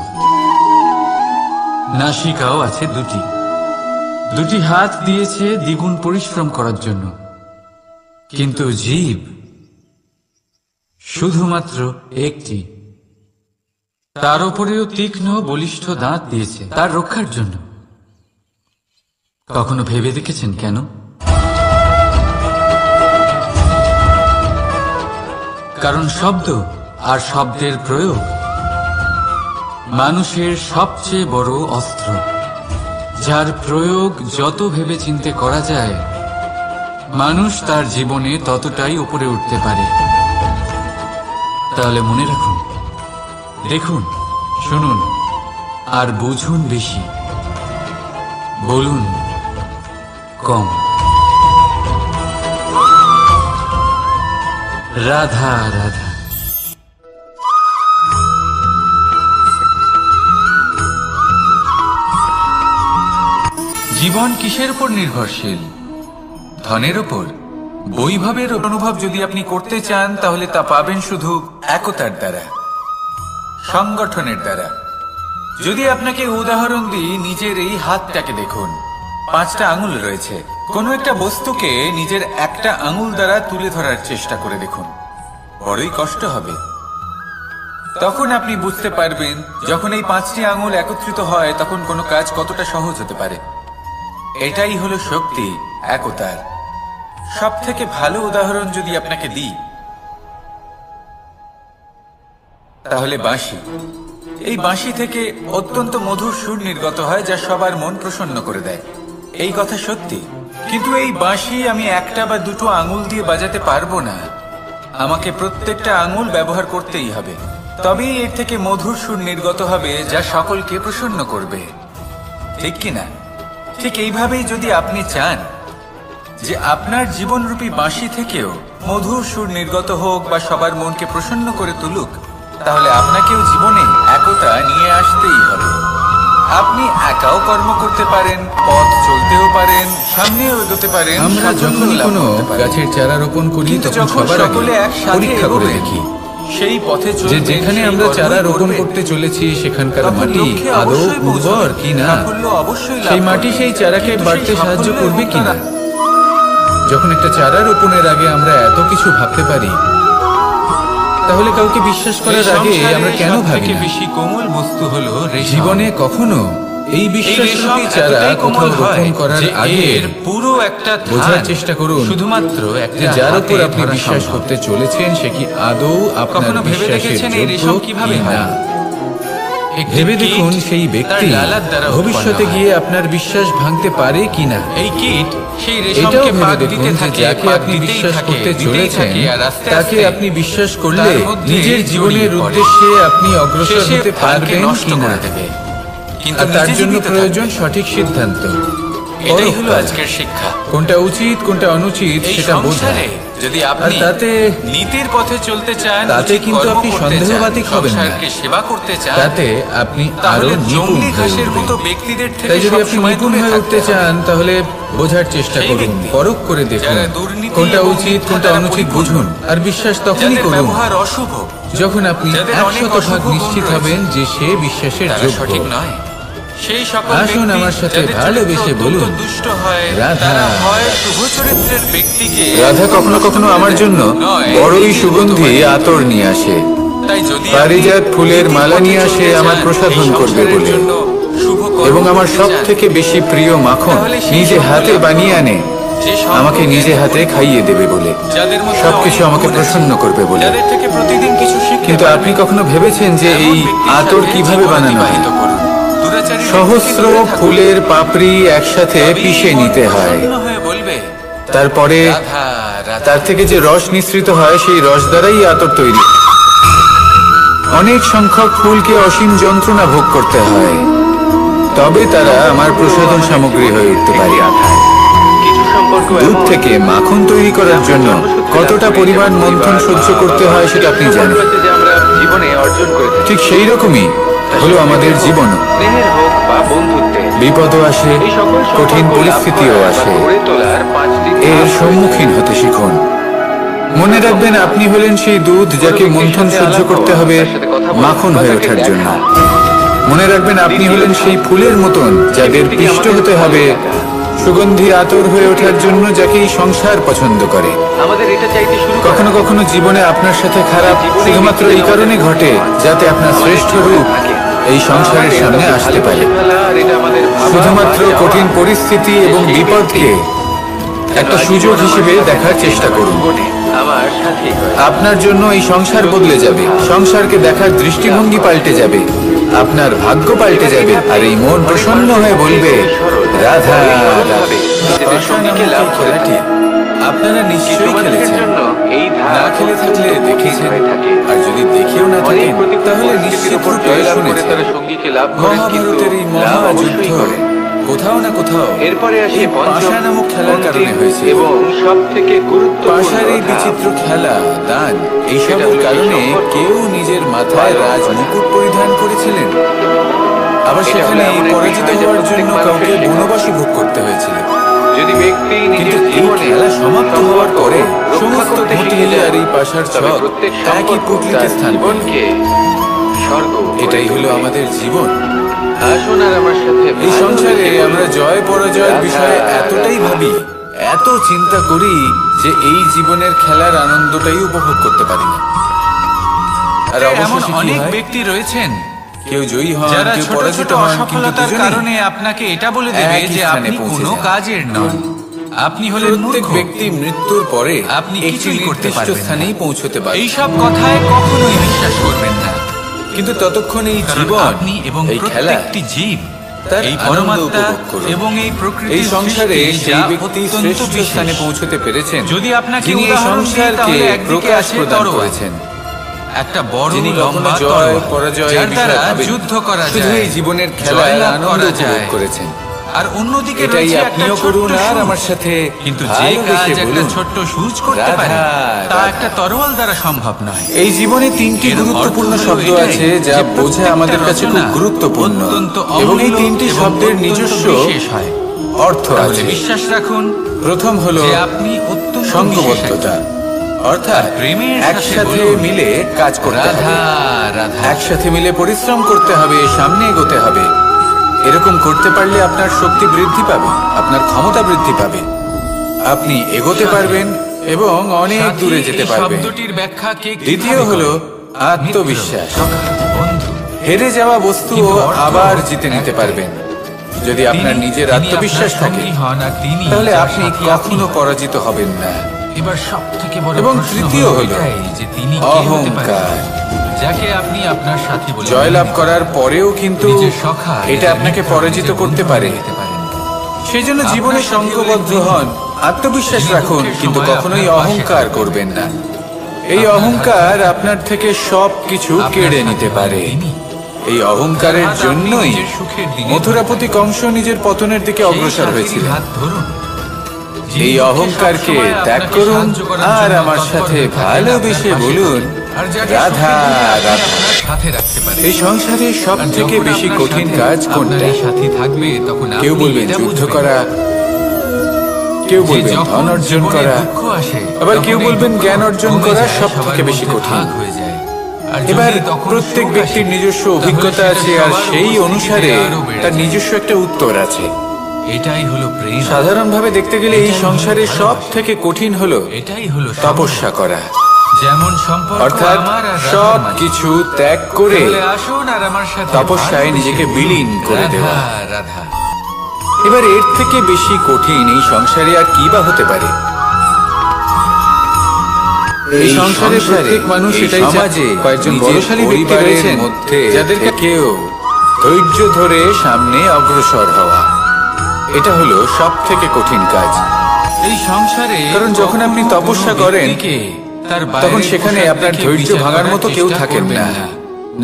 নাসিকাও আছে দুটি, দুটি হাত দিয়েছে দ্বিগুণ পরিশ্রম করার জন্য। কিন্তু জীব শুধুমাত্র একটি। তার উপরেও তীক্ষ্ণ বলিষ্ঠ দাঁত দিয়েছে তার রক্ষার জন্য। কখনো ভেবে দেখেছেন কেন? কারণ শব্দ আর শব্দের প্রয়োগ মানুষের সবচেয়ে বড় অস্ত্র, যার প্রয়োগ যত ভেবেচিন্তে করা যায় মানুষ তার জীবনে ততটাই উপরে উঠতে পারে। তাহলে মনে রাখুন, দেখুন, শুনুন আর বুঝুন বেশি, বলুন কম। রাধা রাধা। জীবন কিসের উপর নির্ভরশীল? ধনের উপর? বৈভবের অনুভব যদি আপনি করতে চান তাহলে তা পাবেন শুধু একতার দ্বারা, সংগঠনের দ্বারা। যদি আপনাকে উদাহরণ দিই, নিজের এই হাতটাকে দেখুন, 5টা আঙুল রয়েছে। কোনো একটা বস্তুকে নিজের একটা আঙুল দ্বারা তুলে ধরার চেষ্টা করে দেখুন, বড়ই কষ্ট হবে। তখন আপনি বুঝতে পারবেন যখন এই 5টি আঙুল একত্রিত হয় তখন কোনো কাজ কতটা সহজ হতে পারে। এটাই হলো শক্তি একতার। সব থেকে ভালো উদাহরণ যদি আপনাকে দিই তাহলে বাঁশি। এই বাঁশি থেকে অত্যন্ত মধুর সুর নির্গত হয় যা সবার মন প্রসন্ন করে দেয়। এই কথা সত্যি, কিন্তু এই বাঁশি আমি একটা বা দুটো আঙুল দিয়ে বাজাতে পারবো না। আমাকে প্রত্যেকটা আঙুল ব্যবহার করতেই হবে, তবেই এর থেকে মধুর সুর নির্গত হবে যা সকলকে প্রসন্ন করবে, ঠিক কিনা? ঠিক এইভাবেই যদি আপনি চান যে আপনার জীবনরূপী বাঁশি থেকেও মধুর সুর নির্গত হোক বা সবার মনকে প্রসন্ন করে তুলুক, তাহলে আপনাকেও জীবনে একতা নিয়ে আসতেই হবে। আপনি একাও কর্ম করতে পারেন, পথ চলতেও পারেন, সামনেও এগোতে পারেন। আমরা যখনই কোনো গাছের চারা রোপণ করি তখন সবার আগে পরীক্ষা করে দেখি সেই পথে যে যেখানে আমরা চারা রোপণ করতে চলেছি সেখানকার মাটি আদৌ উর্বর কিনা, সেই মাটি সেই চারাকে বাড়তে সাহায্য করবে কিনা। যখন একটা চারা রোপণের আগে আমরা এত কিছু ভাবতে পারি, তাহলে কাউকে বিশ্বাস করার আগে আমরা কেন ভাবি না? বেশি কোমল বস্তু হলো জীবনে কখনো এই বিশ্বাসরূপী চারা কোথাও রোপণ করার আগে পুরো একটা বোঝার চেষ্টা করুন শুধুমাত্র যে যার উপর আপনি বিশ্বাস করতে চলেছেন সে কি আদৌ আপনার বিশ্বাসের যোগ্য কিনা। ভেবে দেখুন সেই ব্যক্তি ভবিষ্যতে গিয়ে আপনার বিশ্বাস ভাঙতে পারে কিনা। এই কীট সেই এটাও রেশমকে ভেবে পাক দেখুন দিতে যে থাকে, যাকে পাক আপনি দিতেই বিশ্বাস থাকে, করতে দিতেই চলেছেন থাকে, আর আস্তে তাকে আস্তে আপনি বিশ্বাস করলে তার মধ্যে নিজের জীবনের জড়িয়ে পড়ে। উদ্দেশ্যে আপনি অগ্রসর শেষে হতে ফলকে পারবেন নষ্ট কিনা। করে দেবে। কিন্তু আর তার নিজে জন্য জীবিত প্রয়োজন থাকবে। সঠিক সিদ্ধান্ত। এটাই হলো পরোপকার। আজকের শিক্ষা। কোনটা উচিত কোনটা অনুচিত এই সেটা বোঝা। সংসারে যদি আর আপনি তাতে নীতির পথে চলতে চান, তাতে উচিত কিন্তু কর্ম আপনি করতে সন্দেহবাতিক চান, হবেন না। সংসারকে সেবা করতে চান, তাতে আপনি আরো তাহলে নিপুণ জঙ্গলি হয়ে ঘাসের উঠবেন। মতো ব্যক্তিদের থেকে তাই যদি আপনি সবসময় নিপুণ দূরে হয়ে থাকতে উঠতে হবে। চান তাহলে বোঝার চেষ্টা সেই করুন, ব্যক্তি পরখ করে দেখুন যারা দুর্নীতি কোনটা এবং উচিত মিথ্যা কোনটা দ্বারা অনুচিত পরিপূর্ণ, বুঝুন। আর বিশ্বাস তখনই যাদের করুন ব্যবহার অশুভ, যখন আপনি যাদের অনেক 100% অশুভ গুণ নিশ্চিত রয়েছে, হবেন যে সে বিশ্বাসের তারা যোগ্য। সঠিক নয়। সেই সকল আসুন ব্যক্তি আমার সাথে যাদের ভালোবেসে চরিত্র বলুন, অত্যন্ত দুষ্ট হয়, রাধা। তারা হয় শুভ চরিত্রের ব্যক্তিকে রাধা কখনো কখনো আমার জন্য বড়ই সুগন্ধি আতর নিয়ে আসে। তাই যদি পারিজাত ফুলের মালা নিয়ে আসে আমার প্রসাধন করবে বলে, এবং আমার সব থেকে বেশি প্রিয় মাখন নিজে হাতে বানিয়ে আনে আমাকে নিজে হাতে খাইয়ে দেবে বলে, সবকিছু আমাকে প্রসন্ন করবে বলে। কিন্তু আপনি কখনো ভেবেছেন যে এই আতর কিভাবে বানানো হয়? সহস্র ফুলের পাপড়ি একসাথে পিষে নিতে হয়, তারপরে তার থেকে যে রস নিঃসৃত হয় সেই রস দ্বারাই আতর তৈরি। অনেক সংখ্যক ফুলকে অসীম যন্ত্রণা ভোগ করতে হয়, তবে তারা আমার প্রসাধন সামগ্রী হয়ে উঠতে পারে। দুধ থেকে মাখন তৈরি করার জন্য কতটা পরিমাণ মন্থন সহ্য করতে হয় সেটা আপনি জানেন। ঠিক সেই রকমই হলো আমাদের জীবন। বিপদও আসে, কঠিন পরিস্থিতিও আসে, এর সম্মুখীন হতে শিখুন। মনে রাখবেন আপনি হলেন সেই দুধ যাকে মন্থন সহ্য করতে হবে মাখন হয়ে ওঠার জন্য। মনে রাখবেন আপনি হলেন সেই ফুলের মতন যাদের পিষ্ট হতে হবে সুগন্ধি আতর হয়ে ওঠার জন্য যাকে এই সংসার পছন্দ করে। আমাদের এটা চাইতে শুরু করা কখনো কখনো জীবনে আপনার সাথে খারাপ শুধুমাত্র এই কারণে ঘটে যাতে আপনার শ্রেষ্ঠ রূপ এই সংসারের সামনে আসতে পারে। শুধুমাত্র কঠিন পরিস্থিতি এবং বিপদকে একটা সুযোগ হিসেবে দেখার চেষ্টা করুন। আমার সাথী আপনার জন্য এই সংসার বদলে যাবে, সংসারকে দেখার দৃষ্টিভঙ্গি পাল্টে যাবে, আপনার ভাগ্য পাল্টে যাবে, আর এই মন প্রসন্ন হয়ে বলবে রাধা রাধা। সঙ্গীকে লাভ খেলাটি আপনারা নিশ্চয়ই খেলেছেন, না খেলে থাকলে দেখেছেন, আর যদি দেখেও না থাকেন তাহলে নিশ্চিত রূপে শুনেছেন। সঙ্গীকে লাভ করেন, মহাভারতের এই মহাযুদ্ধ কোথাও না কোথাও এরপরে আসে এই পাশা নামক খেলার কারণে হয়েছে। এবং সব থেকে পাশার এই বিচিত্র খেলা, দান, এইসবের কারণে কেউ নিজের মাথায় রাজ মুকুট পরিধান করেছিলেন, আবার সেখানে পরাজিত হওয়ার জন্য কাউকে বনবাসী ভোগ করতে হয়েছিল। যদি ব্যক্তি কিন্তু এই খেলা সমাপ্ত হওয়ার পরে সমস্ত ঘটিয়ে আর এই পাশার ছক একই পুটলিতে স্থান পেল। স্বর্গ এটাই হলো আমাদের জীবন। আসুন আর আমার সাথে এই সংসারে আমরা জয় পরাজয়ের বিষয়ে এতটাই ভাবি, এত চিন্তা করি যে এই জীবনের খেলার আনন্দটাই উপভোগ করতে পারি না। আর এমন অবশেষে কি অনেক হয়? ব্যক্তি রয়েছেন কেউ জয়ী হন, যারা কেউ ছোট পরাজিত ছোট হন, কিন্তু অসফলতার দুজনেই কারণে আপনাকে এটা বলে দেবে একই যে স্থানে আপনি পৌঁছে কোনো যান। কাজের নন, আপনি হলেন প্রত্যেক মূর্খ, ব্যক্তি মৃত্যুর পরে আপনি একটি কিছুই করতে নির্দিষ্ট পারবেন না। স্থানেই পৌঁছতে পারে। এইসব কথায় কখনোই বিশ্বাস করবেন না, কিন্তু ততক্ষণ এই কারণ জীবন, আপনি এবং এই খেলা, প্রত্যেকটি জীব, তার এই আনন্দ পরমাত্মা উপভোগ করুন। এবং এই প্রকৃতির এই সংসারে সৃষ্টি সেই যা ব্যক্তি অত্যন্ত শ্রেষ্ঠ বিশেষ। স্থানে পৌঁছতে পেরেছেন যদি আপনাকে যিনি এই উদাহরণ দিই, সংসারকে তাহলে একদিকে প্রকাশ আছে প্রদান তরোয়াল, করেছেন, একটা বড় যিনি কখনো লম্বা জয় তরোয়াল, পরাজয় যার দ্বারা ভাবেন, যুদ্ধ করা শুধু যায়, এই জীবনের খেলায় জয়লাভ আনন্দ করা উপভোগ যায়। করেছেন। আর অন্যদিকে এটাই রয়েছে একটা আপনিও ছোট্ট করুন আর সুচ। আমার সাথে কিন্তু যে কাজ ভালোবেসে একটা বলুন, ছোট্ট সুচ করতে পারে রাধা, তা রাধা। একটা তরোয়াল দ্বারা সম্ভব নয়। এই জীবনে তিনটি এর গুরুত্বপূর্ণ অর্থ হলো শব্দ এটাই আছে যা যে বোঝা প্রত্যেকটা আমাদের কাছে খুব রচনা গুরুত্বপূর্ণ, অত্যন্ত এবং এই অমূল্য তিনটি এবং শব্দের অত্যন্ত নিজস্ব বিশেষ হয়। অর্থ তাহলে আছে। বিশ্বাস রাখুন প্রথম হলো যে আপনি অত্যন্ত সঙ্গবদ্ধতা, অর্থাৎ প্রেমের সাথে একসাথে বলুন, মিলে কাজ করতে হবে, রাধা রাধা। একসাথে মিলে পরিশ্রম করতে হবে, সামনে এগোতে হবে। এরকম করতে পারলে আপনার শক্তি বৃদ্ধি পাবে, আপনার ক্ষমতা বৃদ্ধি পাবে, আপনি এগোতে পারবেন এবং অনেক সাথী, দূরে যেতে এই পারবেন। শব্দটির ব্যাখ্যা কে কিভাবে দ্বিতীয় করে? হলো মিত্র, আত্মবিশ্বাস। সখা, বন্ধু। হেরে যাওয়া বস্তুও কিন্তু অর্থ আবার জিতে নিতে একটাই। পারবেন যদি আপনার তিনি- নিজের তিনি আত্মবিশ্বাস আপনার থাকে, সঙ্গী হন আর তিনি তাহলে যার আপনি সাথী কখনো আপনি। পরাজিত হবেন না। এবার সবথেকে বড় এবং প্রশ্ন তৃতীয় হলো এটাই যে তিনি কে হতে অহংকার। পারেন, যাকে আপনি আপনার সাথী বলে জয়লাভ মনে করেন। করার পরেও কিন্তু নিজের সখা, এটা নিজের আপনাকে মিত্র, পরাজিত নিজের করতে বন্ধু পারে। হয়ে যেতে পারেন। সেই জন্য আপনার জীবনে সাথে সংঘবদ্ধ হলেন হন, আত্মবিশ্বাস যিনি রাখুন, দুঃখের কিন্তু সময় কখনোই আপনার পাশে অহংকার থাকবেন। করবেন না। এই আপনার অহংকার আপনার থেকে সবকিছু আপনার কেড়ে সাথে নিতে হলেন পারে। তিনি। এই অহংকারের অর্থাৎ আপনি জন্যই নিজের সুখের দিনে মথুরাপতি কংস নিজের পতনের দিকে সেই অগ্রসর সাথীর হয়েছিল। হাত ধরুন, যিনি এই দুঃখে অহংকারকে সবসময় ত্যাগ আপনাকে করুন সাহায্য করার আর জন্য আমার তৎপর সাথে হয়ে থাকেন, ভালোবেসে আপনার পাশে বলুন থাকেন। আর যাকে রাধা সুখের দিনে আপনি রাধা। আপনার সাথে রাখতে পারেন। এই সংসারে সব আর থেকে যখন বেশি আপনার কঠিন সাথে কাজ আপনার কোনটা? এই সাথী থাকবে, তখন কেউ আপনি বলবেন এটা যুদ্ধ বুঝবেন করা, কেউ যে বলবেন যখন ধন অর্জন জীবনে করা, দুঃখ আসে, আবার তখন কেউ এই বলবেন দুঃখ জ্ঞান অর্জন কমে করা যায়, সব সবার থেকে বেশি মধ্যে কঠিন। ভাগ হয়ে যায়। আর এবার যদি তখন প্রত্যেক সুখ ব্যক্তির আসে, নিজস্ব তাহলে অভিজ্ঞতা সেটা আছে আর সবার সেই উপস্থিতিতে অনুসারে আরো বেড়ে তার যায়। নিজস্ব একটা উত্তর আছে। এটাই হলো প্রেম, সাধারণভাবে দেখতে গেলে এই এটাই হলো সংসারে সব ভালোবাসা। থেকে কঠিন হলো এটাই হলো তপস্যা করা, যেমন সম্পর্ক অর্থাৎ আমার আর রাধার সব মাঝে। কিছু ত্যাগ করে তাহলে আসুন আর আমার সাথে তপস্যায় ভালোবেসে নিজেকে বলুন, বিলীন করে রাধা, দেওয়া। রাধা। এবার এর থেকে বেশি কঠিন এই সংসারে আর কি বা হতে পারে? এই সংসারে প্রত্যেক মানুষ এটাই সমাজে কয়েকজন বলশালী ব্যক্তি রয়েছেন মধ্যে যাদেরকে কেউ ধৈর্য ধরে সামনে অগ্রসর হওয়া, এটা হলো সব থেকে কঠিন কাজ। এই সংসারে কারণ যখন আপনি কখনো তপস্যা কোনো করেন, ব্যক্তিকে তার তখন বাইরের সেখানে পোশাক আপনার দেখে ধৈর্য বিচার ভাঙার করার মতো কেউ চেষ্টা থাকেন করবেন না,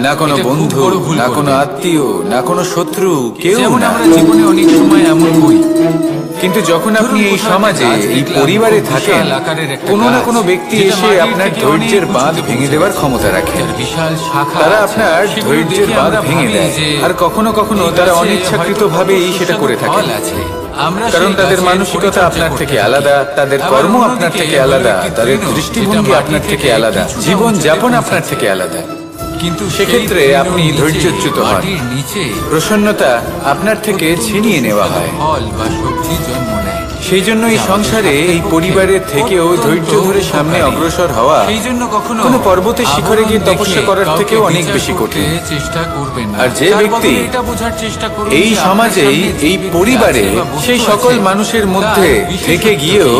না কোনো এটা খুব বন্ধু, বড় ভুল না কোনো করবেন। আত্মীয়, না কোনো শত্রু, কেউ যেমন না। আমরা জীবনে অনেক সময় এমন করি, কিন্তু যখন আপনি ধরুন এই কোথাও সমাজে একটা গাছ এই দেখলাম, পরিবারে খুব থাকেন, বিশাল আকারের একটা কোনো না গাছ, কোনো ব্যক্তি যেটা এসে মাটির আপনার থেকে ধৈর্যের অনেক বাঁধ উঁচুতে ভেঙে পৌঁছে দেওয়ার যায়। ক্ষমতা রাখে। যার বিশাল শাখা তারা আছে, আপনার সেগুলো ধৈর্যের দেখে বাঁধ আমরা ভেঙে ভাবি দেয়, যে আর কখনো কখনো এই তারা গাছে অনিচ্ছাকৃতভাবেই হয়তো সেটা করে সুস্বাদু থাকেন। ফল আছে। আমরা কারণ সেই তাদের গাছের মানসিকতা পরিচর্যা আপনার করতে থেকে থাকি। আলাদা, তাদের আবার কর্ম অন্যদিকে আপনার থেকে হলো আলাদা, একটি তাদের তৃণ, দৃষ্টিভঙ্গি যেটা আপনার মাটি থেকে থেকে আলাদা, কিছুটা জীবন উঁচুতে যাপন পৌঁছেছে। আপনার থেকে আলাদা। কিন্তু সেক্ষেত্রে আপনি ধৈর্যচ্যুত হন। মাটির নিচে প্রসন্নতা আপনার থেকে ছিনিয়ে নেওয়া হয়। ফল বা সবজি জন্ম নেয়। সেই জন্য এই সংসারে এই পরিবারের থেকেও ধৈর্য ধরে সামনে অগ্রসর হওয়া সেই জন্য কখনো কোনো পর্বতের শিখরে গিয়ে আবরণ তপস্যা দেখে করার কাউকে থেকেও অনেক বিচার বেশি করতে কঠিন। চেষ্টা করবেন না। আর যে তার ব্যক্তি বদলে এটা বোঝার চেষ্টা করুন এই যে আপনার সমাজে সামনে যে এই ব্যক্তি পরিবারে আছে বা বস্তু সেই সকল আছে, মানুষের তার মধ্যে বিশেষত্ব থেকে কি? গিয়েও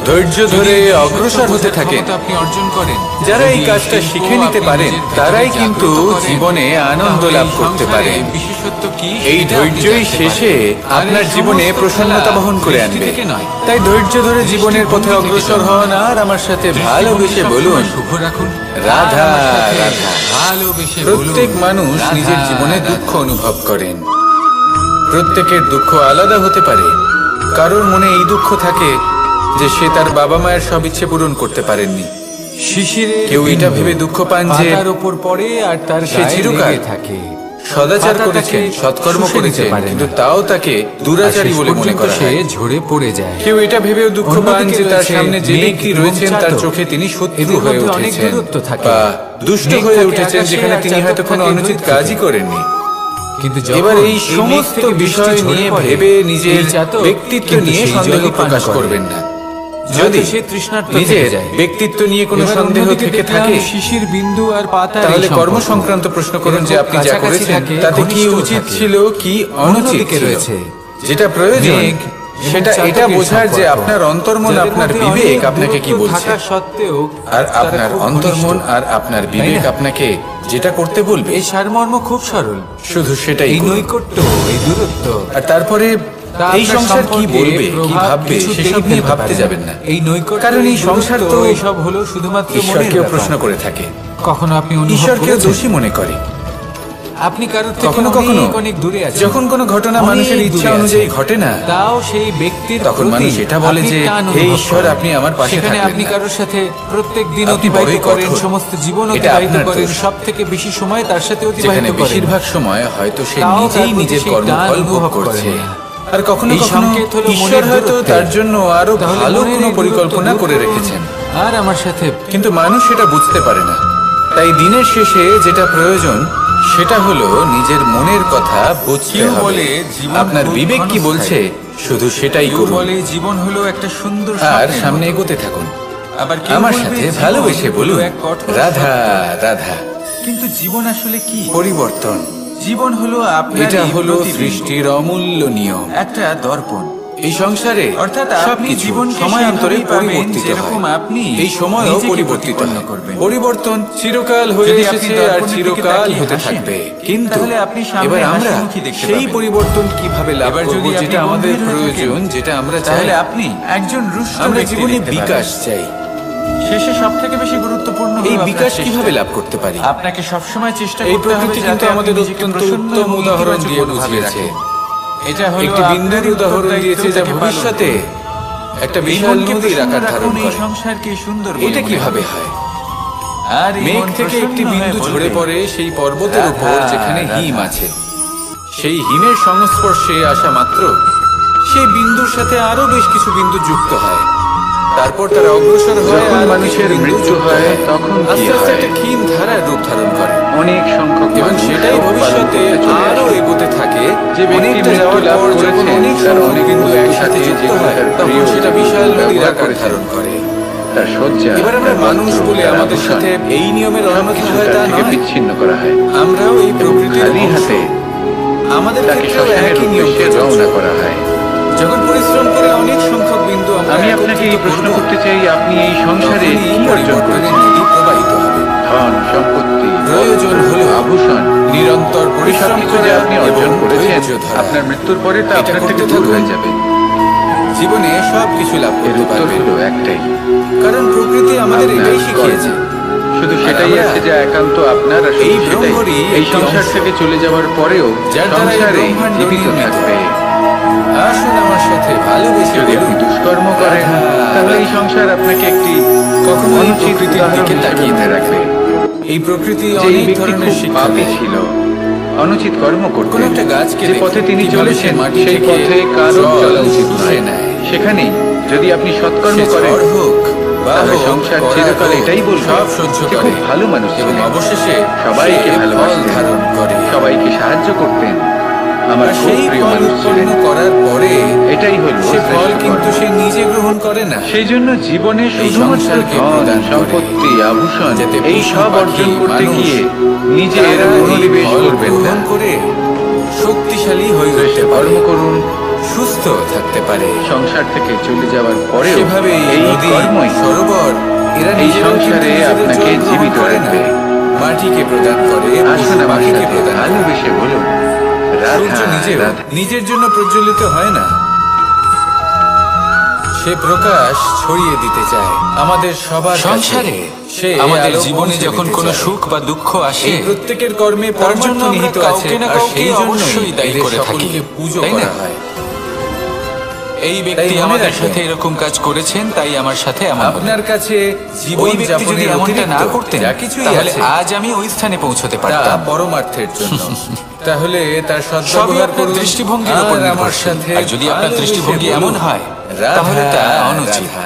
ধৈর্য ধরে যদি অগ্রসর হতে বোঝার থাকেন, ক্ষমতা আপনি অর্জন করেন, যারা এই যদি কাজটা শিল্প শিখে নিতে আপনি পারেন, নিজের তারাই ভেতরে কিন্তু জাগ্রত করেন, জীবনে আনন্দ তাহলে লাভ এই করতে সংসারে পারেন। বিশেষত্ব কি এই সেটা আপনি ধৈর্যই জানতে শেষে পারেন। আর আপনার এই জীবনে সমস্ত প্রসন্নতা খেলা বহন করে দৃষ্টি আনবে। থেকে নয়, তাই ধৈর্য ধরে জীবনের পথে দৃষ্টিভঙ্গি অগ্রসর থেকে হন আর আমার সাথে ভালোবেসে দৃষ্টিভঙ্গি বলুন, সবসময় শুভ রাখুন। রাধা, আর আমার সাথে রাধা। ভালোবেসে প্রত্যেক বলুন, মানুষ রাধা, নিজের জীবনে রাধা। দুঃখ অনুভব করেন। প্রত্যেকের দুঃখ আলাদা হতে পারে। কারোর মনে এই দুঃখ থাকে যে সে তার বাবা মায়ের সব ইচ্ছে পূরণ করতে পারেননি। শিশিরে কেউ এটা ভেবে দুঃখ পান যে পাতার উপর পড়ে আর তার সে গায়ে চিরকাল লেগে থাকে। সদাচার পাতাটাকে করেছেন, সৎকর্ম শুষে নিতে করেছেন, পারে না। কিন্তু তাও তাকে দুরাচারী বলে মনে করা সে হয়। ঝরে পড়ে যায়। কেউ এটা ভেবেও দুঃখ পান অন্যদিকে যে তার রয়েছে সামনে যে মেঘ ব্যক্তি এবং রয়েছেন তার চাতক। চোখে তিনি শত্রু এদের হয়ে মধ্যে অনেক উঠেছেন দূরত্ব থাকে। বা দুষ্ট মেঘ হয়ে থাকে উঠেছেন আকাশে, যেখানে আর তিনি চাতক হয়তো কোনো থাকে অনুচিত দূরে কাজই থেকে। করেননি। কিন্তু এবার যখন এই মেঘ সমস্ত থেকে বৃষ্টি বিষয় ঝরে নিয়ে পড়ে, ভেবে নিজের এই চাতক ব্যক্তিত্ব কিন্তু নিয়ে সেই সন্দেহ জলই পান প্রকাশ করে। করবেন না। যদি যদি সে তৃষ্ণার্ত নিজের থেকে যায়। ব্যক্তিত্ব নিয়ে কোনো এবার সন্দেহ অন্যদিকে থেকে দেখলাম থাকে, শিশির বিন্দু আর পাতার তাহলে এই সম্পর্ক। কর্ম সংক্রান্ত প্রশ্ন করুন যে এরা আপনি খুব যা কাছাকাছি করেছেন থাকে, তাতে কি ঘনিষ্ঠ উচিত থাকে। ছিল কি অনুচিত অন্যদিকে ছিল। রয়েছে যেটা প্রয়োজন মেঘ এবং সেটা এটা চাতকের বোঝার যে সম্পর্ক। আপনার অন্তর্মন, যাদের আপনার মধ্যে বিবেক অনেক আপনাকে কি দূরত্ব বলছে, থাকা সত্ত্বেও আর তারা আপনার খুব অন্তর্মন ঘনিষ্ঠ। আর আপনার বিবেক না? আপনাকে যেটা করতে বলবে এই সারমর্ম খুব সরল। শুধু সেটাই এই করুন। নৈকট্য, এই দূরত্ব, আর তারপরে তা এই আপনার সংসার কি সম্পর্কে বলবে, কি প্রভাব ভাববে, কিছুতেই সেসব নিয়ে ফেলতে ভাবতে পারে না। যাবেন না। এই নৈকট্য, কারণ এই সংসার তো এইসব হলো শুধুমাত্র মনের ঈশ্বরকেও ব্যাপার। প্রশ্ন করে থাকে, কখনো আপনি অনুভব ঈশ্বরকেও করেছেন দোষী মনে করে। আপনি কারোর থেকে কখনো কখনো অনেক দূরে আছেন, যখন কোনো ঘটনা অনেক মানুষের দূরে ইচ্ছা আছেন, অনুযায়ী ঘটে না, তাও সেই ব্যক্তির তখন প্রতি মানুষ এটা বলে আপনি যে, টান হে অনুভব ঈশ্বর, করেন। আপনি আমার পাশে সেখানে থাকবেন আপনি না। কারোর সাথে প্রত্যেক দিন আপনি অতিবাহিত বড়ই করেন, কঠোর। সমস্ত জীবন এটা অতিবাহিত আপনার করেন, দোষ। সব থেকে বেশি সময় তার সাথে যেখানে অতিবাহিত করেন, বেশিরভাগ সময় হয়তো সে তাও নিজেই তার প্রতি নিজের সেই কর্মফল টান ভোগ অনুভব করছে। করেন না। আর কখনো এই কখনো সংকেত হলো ঈশ্বর মনের হয়তো দূরত্বের। তার জন্য আরো তাহলে ভালো মনের কোনো এই দূরত্ব পরিকল্পনা দূর করে করুন, রেখেছেন, আর আমার সাথে কিন্তু মানুষ সেটা বুঝতে পারে না। তাই দিনের শেষে যেটা প্রয়োজন সেটা হলো নিজের মনের কথা বুঝতে কেউ হবে। বলে জীবন আপনার খুব বিবেক কি ক্ষণস্থায়ী। বলছে শুধু সেটাই কেউ করুন বলে জীবন হলো একটা সুন্দর আর স্বপ্নের সামনে মতো। এগোতে থাকুন। আবার কেউ আমার বলবে সাথে জীবন ভালোবেসে হলো বলুন, এক কঠোর রাধা, সত্য। রাধা। কিন্তু জীবন আসলে কি? পরিবর্তন, জীবন হলো আপনার এটা এই হলো প্রতিবিম্ব, সৃষ্টির অমূল্য নিয়ম। একটা দর্পণ। এই সংসারে অর্থাৎ আপনি সবকিছু জীবনকে সময়ান্তরে সেইভাবেই পাবেন পরিবর্তিত যেরকম হয়। আপনি এই সময়ও নিজেকে পরিবর্তিত প্রতিপন্ন হয়। করবেন। পরিবর্তন চিরকাল হয়ে যদি আপনি এসেছে আর দর্পণের দিকে চিরকাল তাকিয়ে হতে হাসেন, থাকবে। কিন্তু তাহলে আপনি সামনে এবার আমরা হাসিমুখী দেখতে সেই পাবেন। পরিবর্তন কিভাবে লাভ এবার করব, যদি আপনি যেটা আমাদের গম্ভীর হয়ে প্রয়োজন, থাকেন, যেটা আমরা চাই। তাহলে আপনি একজন রুষ্ট আমরা ব্যক্তি জীবনে দেখতে বিকাশ পাবেন। চাই। শেষে সব থেকে বেশি গুরুত্বপূর্ণ হলো এই আপনার বিকাশ চেষ্টা। কিভাবে লাভ করতে পারি? আপনাকে সবসময় চেষ্টা এই করতে হবে প্রকৃতি যাতে কিন্তু আপনি আমাদের নিজেকে অত্যন্ত প্রসন্ন উত্তম এবং উদাহরণ ইতিবাচক দিয়ে ভাবে বুঝিয়েছে। রাখেন। এটা হলো একটি বিন্দুর আপনারই উদাহরণ উত্তরদায়িত্ব দিয়েছে যা তাকে পালন ভবিষ্যতে করুন। একটা এই বিশাল মনকে নদীর প্রসন্ন আকার ধারণ রাখুন, এই করে। সংসারকে সুন্দর বলে এটা মনে কিভাবে করুন। হয়? আর এই মেঘ মন থেকে একটি প্রসন্ন বিন্দু হয়ে ঝরে বলবে, পড়ে সেই পর্বতের উপর রাধা, যেখানে হিম রাধা। আছে। সেই হিমের সংস্পর্শে আসা মাত্র সেই বিন্দুর সাথে আরো বেশ কিছু বিন্দু যুক্ত হয়। তারপর তারা অগ্রসর হয়, যখন আর মানুষের কিছু বিন্দু মৃত্যু যুক্ত হয়, তখন কি আস্তে আস্তে হয়? একটা ক্ষীণ ধারার রূপ ধারণ করে অনেক সংখ্যক এবং মানুষ সেটাই শোক পালন ভবিষ্যতে করতে চলে আরো আসে। এগোতে থাকে। যে ব্যক্তি অনেকটা মৃত্যু যাওয়ার লাভ পর যখন করেছেন, অনেক তার সংখ্যক অনেক বিন্দু বস্তু একসাথে থাকে যুক্ত যেগুলো হয়, তার তখন প্রিয় সেটা বস্তু বিশাল নদীর ব্যবহার আকার করেছেন। ধারণ করে। তার শয্যা, এবার আমরা তার মানুষ বস্ত্র, বলে তার আমাদের আভূষণ, সাথে এই নিয়মের অন্যথা সবকিছু হয় তার তা থেকে নয়। বিচ্ছিন্ন করা হয়। আমরাও এই প্রকৃতির খালি অংশ। হাতে আমাদের তাকে ক্ষেত্রেও শ্মশানের একই নিয়ম উদ্দেশ্যে প্রযোজ্য। রওনা করা হয়। যখন পরিশ্রম করে অনেক সংখ্যক বিন্দু আমরা আমি আপনাকে এই একত্রিত প্রশ্ন করব, করতে চাই, আপনি এই সংসারে তখনই কি অর্জন পরিবর্তনের করেছেন? নদী প্রবাহিত হবে। ধন, সম্পত্তি, প্রয়োজন বস্ত্র, হলো আভূষণ, নিরন্তর এই পরিশ্রম সবকিছু করা যে আপনি অর্জন এবং করেছেন, ধৈর্য ধরা। আপনার মৃত্যুর পরে তা এটা আপনার করতে থেকে দূর থাকুন। হয়ে যাবে। জীবনে সবকিছু লাভ এর করতে উত্তর পারবেন, হলো একটাই, কারণ প্রকৃতি আমাদের আপনার এটাই শিখিয়েছে। শুধু আর সেটাই আমরা আছে যা একান্ত আপনার, আর শুধু এই সেটাই ব্রহ্মরই এই একটি সংসার অংশ, থেকে চলে যাওয়ার পরেও যার দ্বারা এই সংসারে ব্রহ্মাণ্ড জীবিত নির্মিত। থাকবে। আসুন আমার সাথে ভালোবেসে যদি বলুন, আপনি দুষ্কর্ম করেন, রাধা, তাহলে এই সংসার আপনাকে একটি কখনো এই অনুচিত প্রকৃতির উদাহরণ দিকে হিসেবে তাকিয়ে মনে রাখবে। এই প্রকৃতি যে এই অনেক ব্যক্তি ধরনের খুব শিক্ষা পাপী দেয়। ছিল, অনুচিত কর্ম কোনো করতেন, একটা গাছকে যে দেখুন, পথে তিনি কিভাবে চলেছেন সে মাটি সেই থেকে পথে কারো জল চলা উচিত শুষে নয়। নেয়। সেখানেই যদি আপনি সৎকর্ম সে করেন, ঝড় হোক তাহলে সংসার চিরকাল এটাই বলবে সব সহ্য যে করে খুব ভালো মানুষ এবং ছিলেন। অবশেষে সবাইকে সে ভালোবাসতেন, ফল ধারণ করে। সবাইকে সাহায্য করতেন। আমার আর খুব সেই প্রিয় ফল মানুষ ছিলেন। উৎপন্ন করার পরে এটাই হলো সে ফল শ্রেষ্ঠ কিন্তু কর্ম। সে নিজে গ্রহণ করে না, সেই জন্য জীবনে এই শুধুমাত্র সংসারকে ধন, প্রদান করে। সম্পত্তি, আভূষণ যাতে এই পশু, সব পাখি, অর্জন করতে মানুষ গিয়ে নিজের তারা এই মনোনিবেশ ফল করবেন না। গ্রহণ করে শক্তিশালী হয়ে শ্রেষ্ঠ উঠতে পারে, কর্ম করুন। সুস্থ থাকতে পারে। সংসার থেকে চলে যাওয়ার পরেও সেভাবে এই নদী, কর্মই সরোবর এরা এই নিজেরাও কিন্তু সংসারে নিজেদের আপনাকে জল গ্রহণ জীবিত করে না, রাখবে। মাটিকে প্রদান করে, আসুন পশু আমার পাখিকে সাথে প্রদান করে। ভালোবেসে বলুন, সূর্য রাধা নিজেও রাধা। নিজের জন্য প্রজ্বলিত হয় না, সে প্রকাশ ছড়িয়ে দিতে চায় আমাদের সবার কাছে। সংসারে সে আমাদের আলো জীবনে পৌঁছে যখন দিতে কোনো চায়। সুখ বা দুঃখ আসে, এই প্রত্যেকের কর্মে তার পরমার্থ জন্য আমরা নিহিত আছে, কাউকে না আর কাউকে সেই জন্যই অবশ্যই দায়ী এদের করে থাকি, সকলকে পুজো তাই করা না? হয়। এই ব্যক্তি মনে আমাদের রাখবেন, সাথে এরকম কাজ করেছেন, তাই আমার সাথে এমন হলো। আপনার কাছে জীবন ওই ব্যক্তি যদি যাপনের এমনটা না অতিরিক্ত করতেন, যা কিছুই তাহলে আছে, আজ আমি ওই স্থানে পৌঁছতে তা পারতাম। পরমার্থের জন্য। তাহলে তার সবই সদ্ব্যবহার আপনার করুন দৃষ্টিভঙ্গির উপর আর আমার নির্ভরশীল। সাথে আর যদি আপনার ভালোবেসে দৃষ্টিভঙ্গি বলুন, এমন হয়, রাধা, তাহলে তা অনুচিত। রাধা।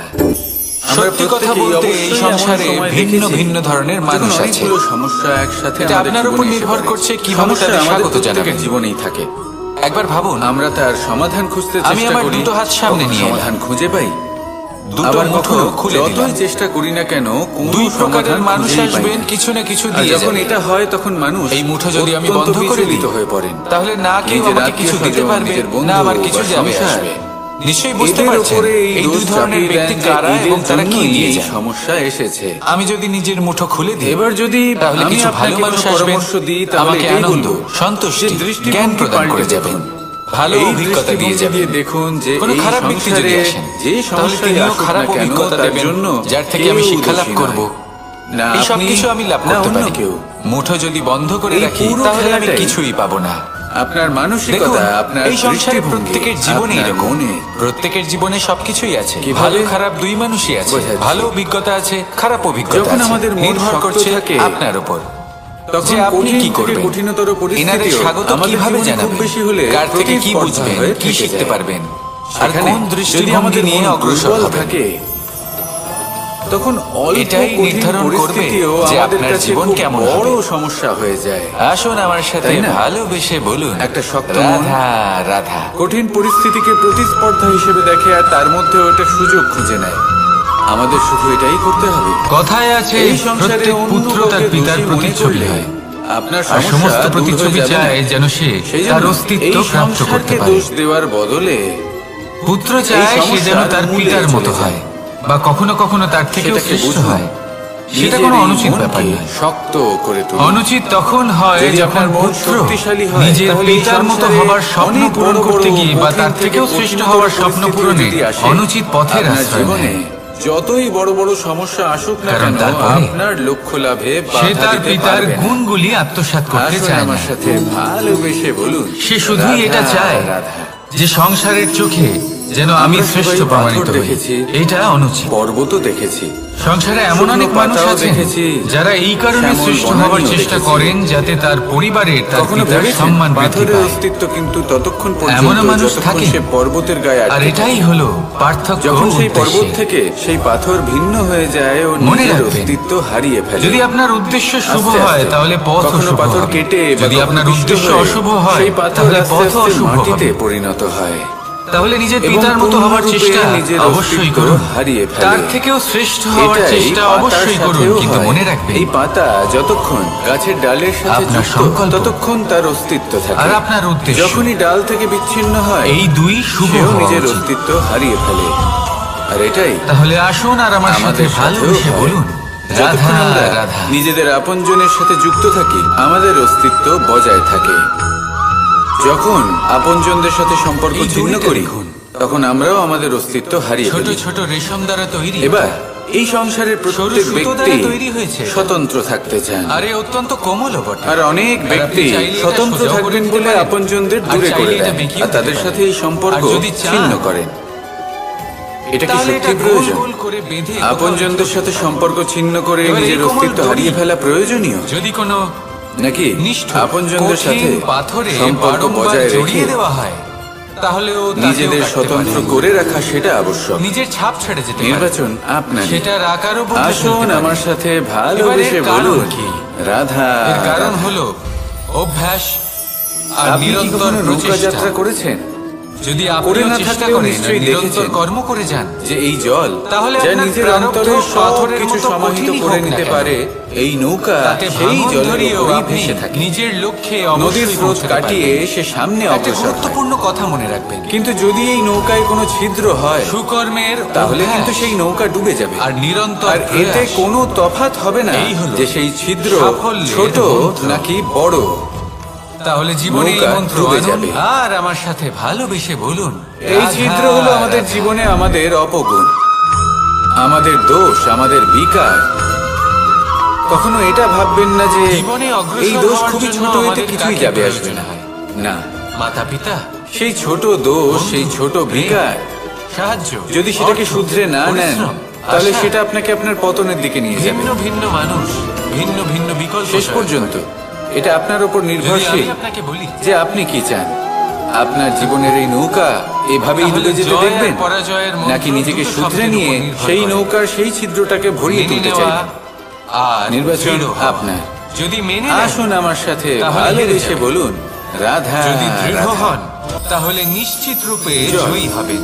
সত্যি কথা বলতে এই সংসারে ভিন্ন ভিন্ন ধরনের মানুষ আছে। সমস্যা একসাথে এটা আপনার উপর নির্ভর করছে কিভাবে তাদের স্বাগত জানাবেন। জীবনেই থাকে। একবার ভাবুন, আমরা তার সমাধান খুঁজতে আমি চেষ্টা আমার করি, দুটো হাত সামনে কখনো নিয়ে সমাধান খুঁজে পাই, দুটো আবার মুঠো কখনো খুলে যতই দিলাম। চেষ্টা করি না কেন কোনো দুই প্রকারের সমাধান মানুষ খুঁজেই পাই আসবেন, না। কিছু না কিছু আর দিয়ে যখন যাবেন। এটা হয় তখন মানুষ এই মুঠো যদি আমি অত্যন্ত বন্ধ করে দিই, বিচলিত হয়ে পড়েন। তাহলে না কেউ নিজের আমাকে কিছু দিতে আত্মীয়-স্বজন, পারবে, নিজের বন্ধু না আমার কিছু বা যাবে সংসার। আসবে। নিশ্চয়ই বুঝতে এদের পারছেন উপরে এই দুই দোষ ধরনের চাপিয়ে ব্যক্তি দেন যে কারা এদের এবং তারা কি জন্যই দিয়ে এই যায়। সমস্যা এসেছে। আমি যদি নিজের মুঠো খুলে দিই, এবার যদি তাহলে আমি কিছু ভালো আপনাকে মানুষ কোনো আসবেন, পরামর্শ দিই, তাহলে আমাকে এটাই আনন্দ, বলবো সন্তুষ্টি, যে দৃষ্টিভঙ্গি জ্ঞান প্রদান করে পাল্টে যাবেন, দেখুন। ভালো এই অভিজ্ঞতা দিয়ে দৃষ্টিভঙ্গি যাবেন। দেখুন যে কোনো এই খারাপ ব্যক্তি যদি সংসারে আসেন, যে তাহলে সমস্যাই তিনিও আসুক খারাপ না কেন, অভিজ্ঞতা তার দেবেন, জন্য যার থেকে আমি কেউ শিক্ষা লাভ দোষী করব। নয়। না এই সব আপনি, কিছু আমি লাভ না করতে অন্য পারি। কেউ। মুঠো যদি বন্ধ করে এই রাখি, পুরো তাহলে আমি খেলাটাই কিছুই পাবো না। আপনার দেখুন, মানসিকতা, আপনার এই সংসারে দৃষ্টিভঙ্গি, প্রত্যেকের জীবনে আপনার এরকম, মনে। প্রত্যেকের জীবনে সবকিছুই আছে। কিভাবে? ভালো খারাপ দুই মানুষই আছে, বোঝাচ্ছি। ভালো অভিজ্ঞতা আছে, খারাপ অভিজ্ঞতা যখন আছে। আমাদের মন নির্ভর শক্ত করছে থাকে, আপনার উপর তখন যে আপনি কঠিন কি থেকে করবেন। কঠিনতর এনাদের পরিস্থিতিও স্বাগত আমাদের কিভাবে জীবনে খুব জানাবেন, বেশি হলে কার থেকে কি প্রতিস্পর্ধা বুঝবেন, হয়ে কি থেকে শিখতে যায়। পারবেন, আর সেখানে কোন যদি দৃষ্টিভঙ্গি আমাদের নিয়ে মন অগ্রসর দুর্বল হবেন। থাকে, তখন অল্প এটাই কঠিন নির্ধারণ করবে পরিস্থিতিও যে আমাদের আপনার কাছে জীবন খুব কেমন বড় হবে। সমস্যা হয়ে যায়। আসুন আমার সাথে তাই না? ভালোবেসে বলুন, একটা শক্ত মন রাধা রাধা। কঠিন পরিস্থিতিকে প্রতিস্পর্ধা হিসেবে দেখে আর তার মধ্যে ওটা সুযোগ খুঁজে নেয়। আমাদের শুধু এটাই করতে হবে। কথায় আছে এই সংসারে প্রত্যেক অন্য পুত্র তার কাউকে পিতার দোষী মনে প্রতিচ্ছবি করলে হয়, আপনার আর সমস্যা সমস্ত দূর হয়ে প্রতিচ্ছবি যাবে না। চায় যেন সে সেই তার জন্য অস্তিত্ব এই প্রাপ্ত করতে সংসারকে পারে। দোষ দেওয়ার বদলে পুত্র চায় সে সমস্যার যেন তার মূলে পিতার মতো চলে হয়, যায়। বা কখনো কখনো তার থেকেও সেটাকে শ্রেষ্ঠ বুঝুন। হয়। সেটা নিজের কোনো এই অনুচিত মনকে ব্যাপার নয়। শক্ত করে তুলুন। অনুচিত তখন হয় যদি যখন আপনার মন পুত্র শক্তিশালী হয়, নিজের তাহলে এই পিতার মতো সংসারে হবার স্বপ্ন অনেক পূরণ বড় বড় করতে গিয়ে বা কঠিন তার থেকে থেকেও শ্রেষ্ঠ কঠিনতর হওয়ার স্বপ্ন পরিস্থিতি পূরণে যদি আসে, অনুচিত পথের আপনার আশ্রয় জীবনে নেয়। যতই বড় বড় সমস্যা আসুক না কারণ কেন, তারপরে আপনার লক্ষ্য লাভে সে বাধা তার দিতে পিতার পারবে না। গুণগুলি আত্মসাৎ করতে আসুন চায় না। আমার সাথে ভালোবেসে বলুন, সে শুধুই এটা রাধা, চায় রাধা। যে সংসারের চোখে যেন আমি আমরা শ্রেষ্ঠ সবাই প্রমাণিত পাথর হই। দেখেছি, এটা অনুচিত। পর্বতও দেখেছি, সংসারে এমন অনেক শুকনো মানুষ পাতাও আছেন দেখেছি, যারা এই কারণে শ্যামল শ্রেষ্ঠ বনানীও হওয়ার চেষ্টা দেখেছি। করেন যাতে তার পরিবারের তার কখনো পিতার ভেবেছেন সম্মান বৃদ্ধি পাথরের পায়। অস্তিত্ব কিন্তু ততক্ষণ এমনও পর্যন্ত মানুষ যতক্ষণ থাকেন। সে পর্বতের গায়ে আর আটকে এটাই থাকে। হলো পার্থক্য যখন সেই পর্বত উদ্দেশ্যে। থেকে সেই পাথর ভিন্ন হয়ে যায় ও মনে নিজের রাখবেন, অস্তিত্ব হারিয়ে ফেলে। যদি আপনার উদ্দেশ্য শুভ আস্তে হয় আস্তে। তাহলে পথ কখনো শুভ পাথর হবে। কেটে বা যদি কখনো আপনার পিষ্ট উদ্দেশ্য হয়ে অশুভ হয় সেই পাথর তাহলে আস্তে পথ আস্তে অশুভ মাটিতে হবে। পরিণত হয় তাহলে নিজের এবং পিতার মতো হওয়ার পূর্ণরূপে চেষ্টা নিজের অবশ্যই অস্তিত্ব করুন, হারিয়ে ফেলে। তার থেকেও শ্রেষ্ঠ হওয়ার এটাই চেষ্টা পাতার অবশ্যই করুন, সাথেও কিন্তু হয়। মনে রাখবেন এই পাতা যতক্ষণ গাছের ডালের সাথে আপনার যুক্ত সংকল্প ততক্ষণ তার অস্তিত্ব থাকে। আর আপনার উদ্দেশ্য, যখনই ডাল থেকে বিচ্ছিন্ন হয় এই দুই শুভ সেও হওয়া নিজের উচিত। অস্তিত্ব হারিয়ে ফেলে। আর এটাই তাহলে আসুন আর আমার সাথে আমাদের সাথেও ভালোবেসে হয়। বলুন, রাধা যতক্ষণ আমরা রাধা। নিজেদের আপনজনের সাথে যুক্ত থাকি, আমাদের অস্তিত্ব বজায় থাকে। যখন আপনজনদের সাথে সম্পর্ক এই ছিন্ন দড়িটা করি, দেখুন। তখন আমরাও আমাদের অস্তিত্ব হারিয়ে ছোট ফেলি। ছোট রেশম দ্বারা তৈরি। এবার এই সংসারের প্রত্যেক সুতো ব্যক্তি দ্বারা তৈরি হয়েছে। স্বতন্ত্র থাকতে চান, আরে অত্যন্ত কোমলও বটে। আর অনেক ব্যক্তি আপনি চাইলে এটা স্বতন্ত্র সোজাও করে থাকবেন দিতে বলে পারেন। আপনজনদের আর দূরে চাইলে করে এটা দেন, বেঁকিয়েও আর তাদের দিতে সাথে পারেন। এই সম্পর্ক আর যদি চান, ছিন্ন করেন। এটা কি তাহলে সত্যি এটা গোল প্রয়োজন? গোল করে বেঁধে আপনজনদের সাথে সম্পর্ক ছিন্ন করে এবার এই নিজের কোমল অস্তিত্ব দড়ি হারিয়ে ফেলা প্রয়োজনীয়, যদি কোনো নাকি নিষ্ঠুর আপনজনদের কঠিন সাথে পাথরে সম্পর্ক বারংবার বজায় রেখে জড়িয়ে দেওয়া হয়, তাহলেও নিজেদের স্বতন্ত্র করে রাখা সেটা আবশ্যক। নিজের ছাপ ছেড়ে যেতে পারে। নির্বাচন আপনার। সেটার আকারও বদলে ফেলতে আসুন পারে। আমার সাথে ভালোবেসে এবার এর কারণ বলুন কি? রাধা। এর কারণ হলো অভ্যাস আর আপনি কি নিরন্তর কখনো নৌকা প্রচেষ্টা। যাত্রা করেছেন? যদি করে আপনি না চেষ্টা থাকলেও করেন নিশ্চয়ই নিরন্তর দেখেছেন কর্ম করে যান, যে এই জল তাহলে যা আপনার নিজের প্রারব্ধ অন্তরে সব পাথরের কিছু মতো সমাহিত কঠিনই করে হোক না নিতে কেন, পারে, এই নৌকা তাতে সেই ভাঙন জলের ধরিয়েও উপরেই আপনি ভেসে থাকে। নিজের লক্ষ্যে নদীর অবশ্যই স্রোত পৌঁছতে কাটিয়ে পারবেন। সে সামনে একটা অগ্রসর হয়। গুরুত্বপূর্ণ কথা মনে রাখবেন, কিন্তু যদি এই নৌকায় কোনো ছিদ্র হয় সুকর্মের তাহলে অভ্যাস কিন্তু সেই নৌকা ডুবে যাবে। আর নিরন্তর আর এতে প্রয়াস। কোনো তফাৎ হবে না এই হলো যে সেই ছিদ্র সাফল্যের ছোট মন্ত্র। নাকি বড়। তাহলে জীবনে এই নৌকা মন্ত্র ডুবে আনুন যাবে। আর আমার সাথে ভালোবেসে বলুন, এই রাধা, ছিদ্র হলো আমাদের রাধা। জীবনে আমাদের অপগুণ, আমাদের দোষ, আমাদের বিকার। কখনো এটা ভাববেন না যে জীবনে অগ্রসর এই দোষ হওয়ার খুবই জন্য ছোট, এতে আমাদের কিছুই কাকে যাবে প্রয়োজন আসবে না। হয়? না, মাতা পিতা, সেই ছোট দোষ, সেই ছোট বিকার সাহায্য, যদি সেটাকে অর্থ, শুধরে না নেন পরিশ্রম, তাহলে আশা। সেটা আপনাকে আপনার পতনের দিকে নিয়ে যাবে। ভিন্ন ভিন্ন মানুষ, ভিন্ন ভিন্ন বিকল্প শেষ তৈরি পর্যন্ত এটা আপনার উপর করে। যদি নির্ভরশীল আমি আপনাকে বলি যে আপনি কি চান। আপনার জীবনের এই নৌকা এভাবেই তাহলে ডুবে যেতে জয় আর দেখবেন, পরাজয়ের মন্ত্র নাকি নিজেকে দুটো শুধরে শব্দের নিয়ে উপর নির্ভর সেই করে। নৌকার সেই ছিদ্রটাকে ভরিয়ে মেনে তুলতে নেওয়া চাই। আর নির্বাচন দৃঢ় হওয়া। আপনার। যদি মেনে নেন, আসুন আমার সাথে তাহলে হেরে ভালোবেসে যাবেন। বলুন রাধা। যদি দৃঢ় রাধা। হন তাহলে নিশ্চিত রূপে জয়। জয়ী হবেন।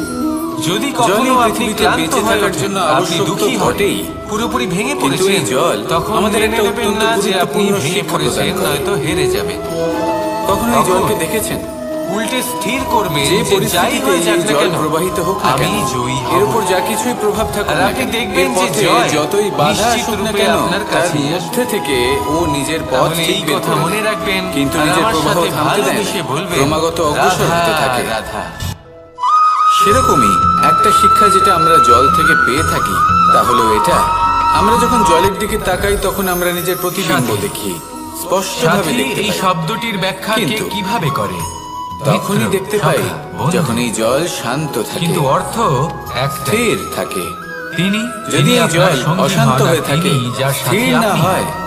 যদি জল কখনো এই আপনি পৃথিবীতে ক্লান্ত বেঁচে হয়ে থাকার ওঠেন, জন্য আপনি আবশ্যক তো দুঃখী হন, বটেই। পুরোপুরি ভেঙে কিন্তু পড়েছেন, এই জল তখন আমাদের মেনে একটা নেবেন অত্যন্ত না যে আপনি গুরুত্বপূর্ণ ভেঙে শিক্ষা পড়েছেন, প্রদান করে। নয়তো হেরে যাবেন। কখনো এই তখন জলকে দেখেছেন? উল্টে স্থির করবেন যে যে যাই পরিস্থিতিতে হয়ে যাক এই না জল কেন, প্রবাহিত হোক না আমি কেন, জয়ী হব। এর উপর যা কিছুই প্রভাব থাকুক আর না আপনি কেন, দেখবেন এর যে পথে জয় যতই বাধা নিশ্চিত আসুক না রূপে কেন, আপনার তার কাছেই মধ্যে থেকে ও নিজের পথ তাহলে ঠিক এই বের কথা করে মনে নেয়। রাখবেন, কিন্তু আর নিজের আমার প্রবাহ সাথে থামতে দেয় ভালোবেসে না, বলবেন, ক্রমাগত অগ্রসর রাধা, হতে থাকে। রাধা। সেরকমই একটা শিক্ষা যেটা আমরা জল থেকে পেয়ে থাকি তা হলো এটা, আমরা যখন জলের দিকে তাকাই তখন আমরা নিজের প্রতিবিম্ব সাথী। দেখি, স্পষ্টভাবে সাথী দেখতে এই পাই। শব্দটির ব্যাখ্যা কে কিন্তু কিভাবে করে? তখনই মিত্র, দেখতে পাই সখা, বন্ধু। যখন এই জল শান্ত থাকে, কিন্তু অর্থ একটাই, স্থির থাকে। তিনি যদি যিনি এই আপনার জল সঙ্গী অশান্ত হন, আর হয়ে থাকে, তিনি যার সাথী স্থির না আপনি হয়, হন।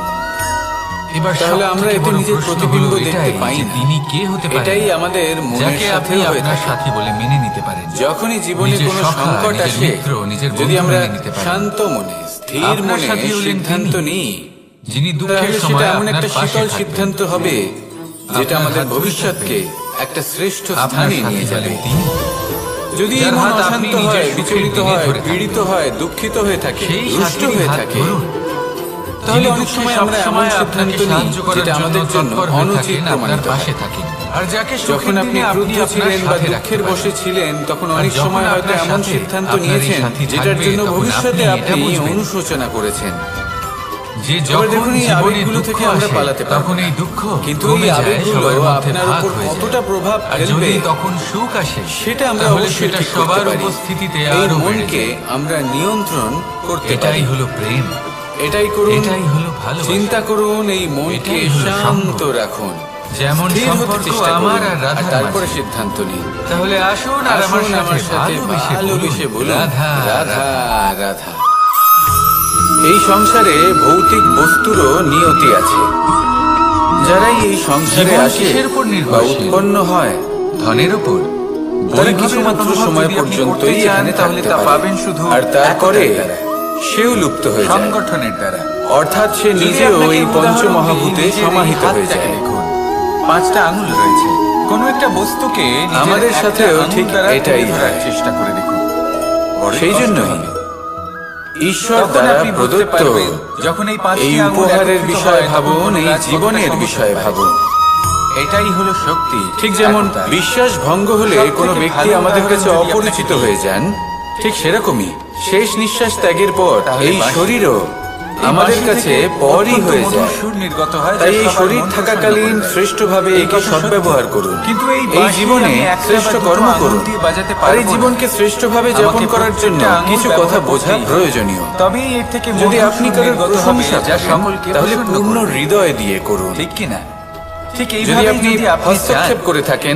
এবার তাহলে সবথেকে আমরা এতে বড় নিজের প্রশ্ন প্রতিবিম্ব হলো দেখতে এটাই পাই যে না। তিনি কে হতে পারেন, এটাই আমাদের মনের যাকে আপনি সাথে হয়ে আপনার থাকে। সাথী বলে মেনে নিতে পারেন। যখনই জীবনে নিজের কোনো সখা, সংকট নিজের আসে, মিত্র, নিজের যদি বন্ধু আমরা মেনে নিতে পারেন। শান্ত মনে, স্থির আপনার মনে সাথী হলেন সিদ্ধান্ত তিনি, নিই, যিনি দুঃখের তাহলে সময় সেটা এমন আপনার একটা পাশে শীতল থাকবেন। সিদ্ধান্ত হবে যেটা আপনার আমাদের হাত ধরে ভবিষ্যৎকে থাকবেন। একটা শ্রেষ্ঠ আপনার স্থানে সাথী নিয়ে যাবে। হলেন তিনি, যদি যার এই মন হাত আপনি অশান্ত নিজের হয়, সুখের বিচলিত দিনে হয়, ধরে থাকবেন। পীড়িত হয়, দুঃখিত হয়ে থাকে, সেই রুষ্ট সাথীর হয়ে হাত থাকে, ধরুন। তাহলে যিনি অনেক দুঃখে সময় আমরা এমন সবসময় সিদ্ধান্ত আপনাকে নিই সাহায্য করার যেটা আমাদের জন্য তৎপর হয়ে অনুচিত থাকেন, প্রমাণিত আপনার পাশে হয়। থাকেন। আর যাকে যখন সুখের আপনি দিনে ক্রুদ্ধ আপনার ছিলেন বা সাথে দুঃখের রাখতে বসে পারেন। ছিলেন, তখন আর অনেক যখন সময় হয়তো আপনার এমন সাথে সিদ্ধান্ত আপনার এই নিয়েছেন সাথী যেটার থাকবে, জন্য তখন ভবিষ্যতে আপনি এটা আপনি বুঝবেন। অনুশোচনা করেছেন। যে এবার যখন দেখুন এই জীবনে আবেগগুলো দুঃখ থেকে আমরা আসে, পালাতে পারবো তখন না। এই দুঃখ কিন্তু কমে এই যায়, আবেগগুলো সবার মধ্যে আপনার ভাগ উপর হয়ে যায়। কতটা প্রভাব আর ফেলবে যদি তখন সুখ আসে, সেটা আমরা তাহলে অবশ্যই সেটা ঠিক করতে সবার পারি। উপস্থিতিতে এই আরো বেড়ে মনকে যায়। আমরা নিয়ন্ত্রণ করতে পারি। এটাই হলো প্রেম, এটাই করুন, এটাই হলো ভালোবাসা। চিন্তা করুন, এই মনকে এটাই হলো শান্ত সঙ্গ। রাখুন, যেমন স্থির হতে সম্পর্ক চেষ্টা করুন, আমার আর আর রাধার তারপরে মাঝে। সিদ্ধান্ত নিন। তাহলে আসুন আর আসুন আমার আমার সাথে ভালোবেসে বলুন রাধা, রাধা রাধা। এই সংসারে ভৌতিক বস্তুরও নিয়তি আছে। যারাই এই সংসারে জীবন আসে কিসের উপর বা নির্ভরশীল? উৎপন্ন হয়, ধনের উপর। তারা কিছুমাত্র সময় পর্যন্তই এখানে তাহলে থাকতে তা পারে। পাবেন শুধু আর তারপরে একতার দ্বারা, সেও লুপ্ত হয়ে যায়, সংগঠনের দ্বারা। অর্থাৎ সে যদি নিজেও আপনাকে এই উদাহরণ পঞ্চমহাভূতে দিই, নিজের এই সমাহিত হয়ে হাতটাকে যায়। দেখুন, 5টা আঙুল রয়েছে। কোন একটা বস্তুকে নিজের আমাদের একটা সাথেও আঙুল ঠিক দ্বারা এটাই তুলে ধরার হয়। চেষ্টা করে দেখুন। বড়ই সেই কষ্ট জন্যই হবে। ঈশ্বর তখন দ্বারা আপনি বুঝতে প্রদত্ত পারবেন, যখন এই 5টি এই আঙুল উপহারের একত্রিত বিষয়ে হয়, তখন ভাবুন, কোনো এই কাজ কতটা জীবনের সহজ বিষয়ে হতে পারে। ভাবুন। এটাই হলো শক্তি। ঠিক যেমন একতা। বিশ্বাস ভঙ্গ হলে সবথেকে কোনো ব্যক্তি ভালো আমাদের উদাহরণ কাছে যদি আপনাকে অপরিচিত দিই, হয়ে যান, ঠিক সেরকমই শেষ নিঃশ্বাস ত্যাগের পর তাহলে এই বাঁশি। শরীরও এই আমাদের বাঁশি কাছে থেকে পরই অত্যন্ত হয়ে মধুর যায়। সুর নির্গত হয়, তাই যা এই সবার শরীর মন থাকাকালীন প্রসন্ন করে। শ্রেষ্ঠভাবে এই একে কথা সদ্ব্যবহার সত্যি। করুন। কিন্তু এই এই বাঁশি জীবনে আমি একটা শ্রেষ্ঠ বা দুটো কর্ম আঙুল করুন। দিয়ে বাজাতে আর পারবো এই না। জীবনকে শ্রেষ্ঠভাবে যাপন আমাকে করার জন্য প্রত্যেকটা আঙুল কিছু ব্যবহার কথা বোঝা করতেই হবে। প্রয়োজনীয়। তবেই এর থেকে যদি মধুর আপনি সুর কারোর নির্গত হবে, প্রশংসা যা করেন, সকলকে তাহলে প্রসন্ন পূর্ণ করবে। হৃদয় দিয়ে করুন। ঠিক কিনা? ঠিক যদি এইভাবে আপনি যদি আপনি হস্তক্ষেপ চান, করে থাকেন,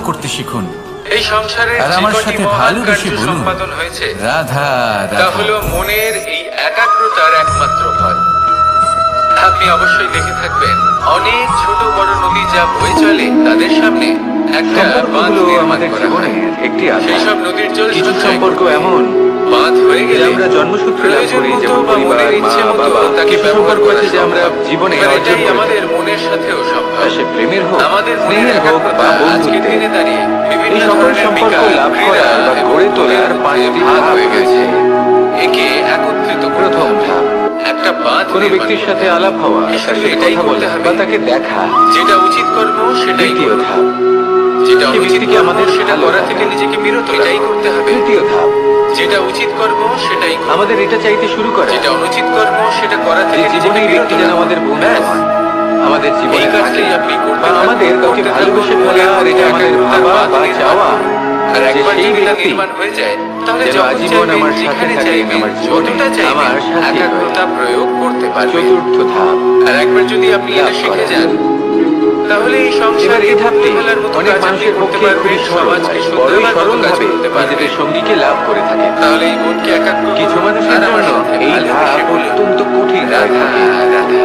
করতে শিখুন এই সংসারের আর যে আমার কটি সাথে মহান ভালোবেসে কার্য বলুন, সম্পাদন হয়েছে রাধা তা রাধা। হলো মনের এই একাগ্রতার একমাত্র ফল। আপনি অবশ্যই দেখে থাকবেন অনেক ছোট বড় নদী যা বয়ে চলে তাদের সামনে একটা বাঁধ সম্পর্কগুলো নির্মাণ আমাদের করা হয়। জীবনের একটি সেই আধার। সব নদীর জল কিছু সঞ্চয় সম্পর্ক করতে এমন বাঁধ হয়ে গেলে যে আমরা জন্মসূত্রে লাভ প্রয়োজন করি, মতো যেমন বা পরিবার, মনের ইচ্ছে মা, মতো বাবা। তাকে কিছু ব্যবহার সম্পর্ক করা আছে যে আমরা সম্ভব। জীবনে এবার অর্জন এটাই করে আমাদের থাকি। মনের সাথেও সম্ভব। তা সে প্রেমের হোক, আমাদের মনের স্নেহের হোক বা একাগ্রতা আজকের বন্ধুত্বের। দিনে দাঁড়িয়ে বিভিন্ন এই সকল ধরনের সম্পর্ক বিকার, লাভ ক্রীড়া করার বা এবং গড়ে তোলার মনের 5টি ভাগ ধাপ হয়ে গেছে। রয়েছে। একে একত্রিত করতে প্রথম হবে। ধাপ, একটা বাঁধ কোনো নির্মাণ ব্যক্তির করতে সাথে হবে। আলাপ হওয়া, তার আসলে সাথে এটাই কথা করতে বলা হবে। বা তাকে দেখা। যেটা উচিত কর্ম সেটাই দ্বিতীয় করতে ধাপ, যেটা সে অনুচিত ব্যক্তিকে কর্ম আমাদের সেটা ভালো করা লাগা। থেকে নিজেকে বিরত এটাই করতে হবে। তৃতীয় ধাপ, যেটা উচিত কর্ম সেটাই করতে আমাদের এটা চাইতে শুরু করা যেটা অনুচিত কর্ম সেটা করা যে থেকে জীবনে নিজেকে এই ব্যক্তি বিরত যেন রাখা। আমাদের বন্ধু ব্যাস। হয়, আমাদের এই জীবনে কাজটাই আপনি করতে বা থাকুন, আমাদের কাউকে করতে ভালোবেসে থাকুন, ফেলা, আর এটা মনের আমাদের মধ্যে ভাবা একটা বা বাঁধ চাওয়া আর যে একবার সেই যদি তা ব্যক্তি নির্মাণ হয়ে যায় তাহলে যেন যখন আজীবন চাইবেন, আমার সাথে যেখানে থাকেন, চাইবেন, আমার জীবনে, যতটা চাইবেন, আমার সাথী হয়। একাগ্রতা প্রয়োগ করতে পারবেন। চতুর্থ ধাপ, আর একবার যদি আপনি এটা লাভ শিখে করা। যান তাহলে এই এবার সংসারে এই ধাপটি ফেলার মতো অনেক কাজ আপনি মানুষের করতে পক্ষে পারবেন, খুবই সরল সমাজকে হয়, শুদ্ধ বড়ই করার মতো সরল কাজ ভাবে করতে পারবেন। নিজেদের সঙ্গীকে লাভ করে থাকে। তাহলে এই মনকে একাগ্র কিছু করুন, মানুষের আর আমার জন্য সাথে এই ভালোবেসে ধাপ বলুন, অত্যন্ত কঠিন হয়ে রাধা থাকে। রাধা।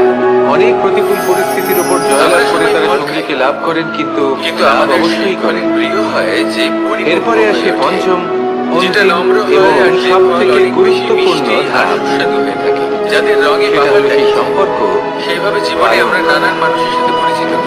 অনেক প্রতিকূল পরিস্থিতির উপর আমরা জয়লাভ করে সবাই তারা ফল সঙ্গীকে খাই। লাভ করেন, কিন্তু কিন্তু লাভ আমাদের অবশ্যই সেই করেন। প্রিয় হয় যে পরিপূর্ণ এরপরে হয়ে আসে ওঠে। পঞ্চম, যেটা অন্তিম নম্র এবং হয় আর যে সব ফল থেকে অনেক বেশি গুরুত্বপূর্ণ মিষ্টি আর ধাপ, সুস্বাদু হয়ে থাকে। যাদের রঙে সেটা বাহার হলো সেই দেখেছে, সম্পর্ক সেইভাবে জীবনে আমরা নানান মানুষের সাথে পরিচিত হই।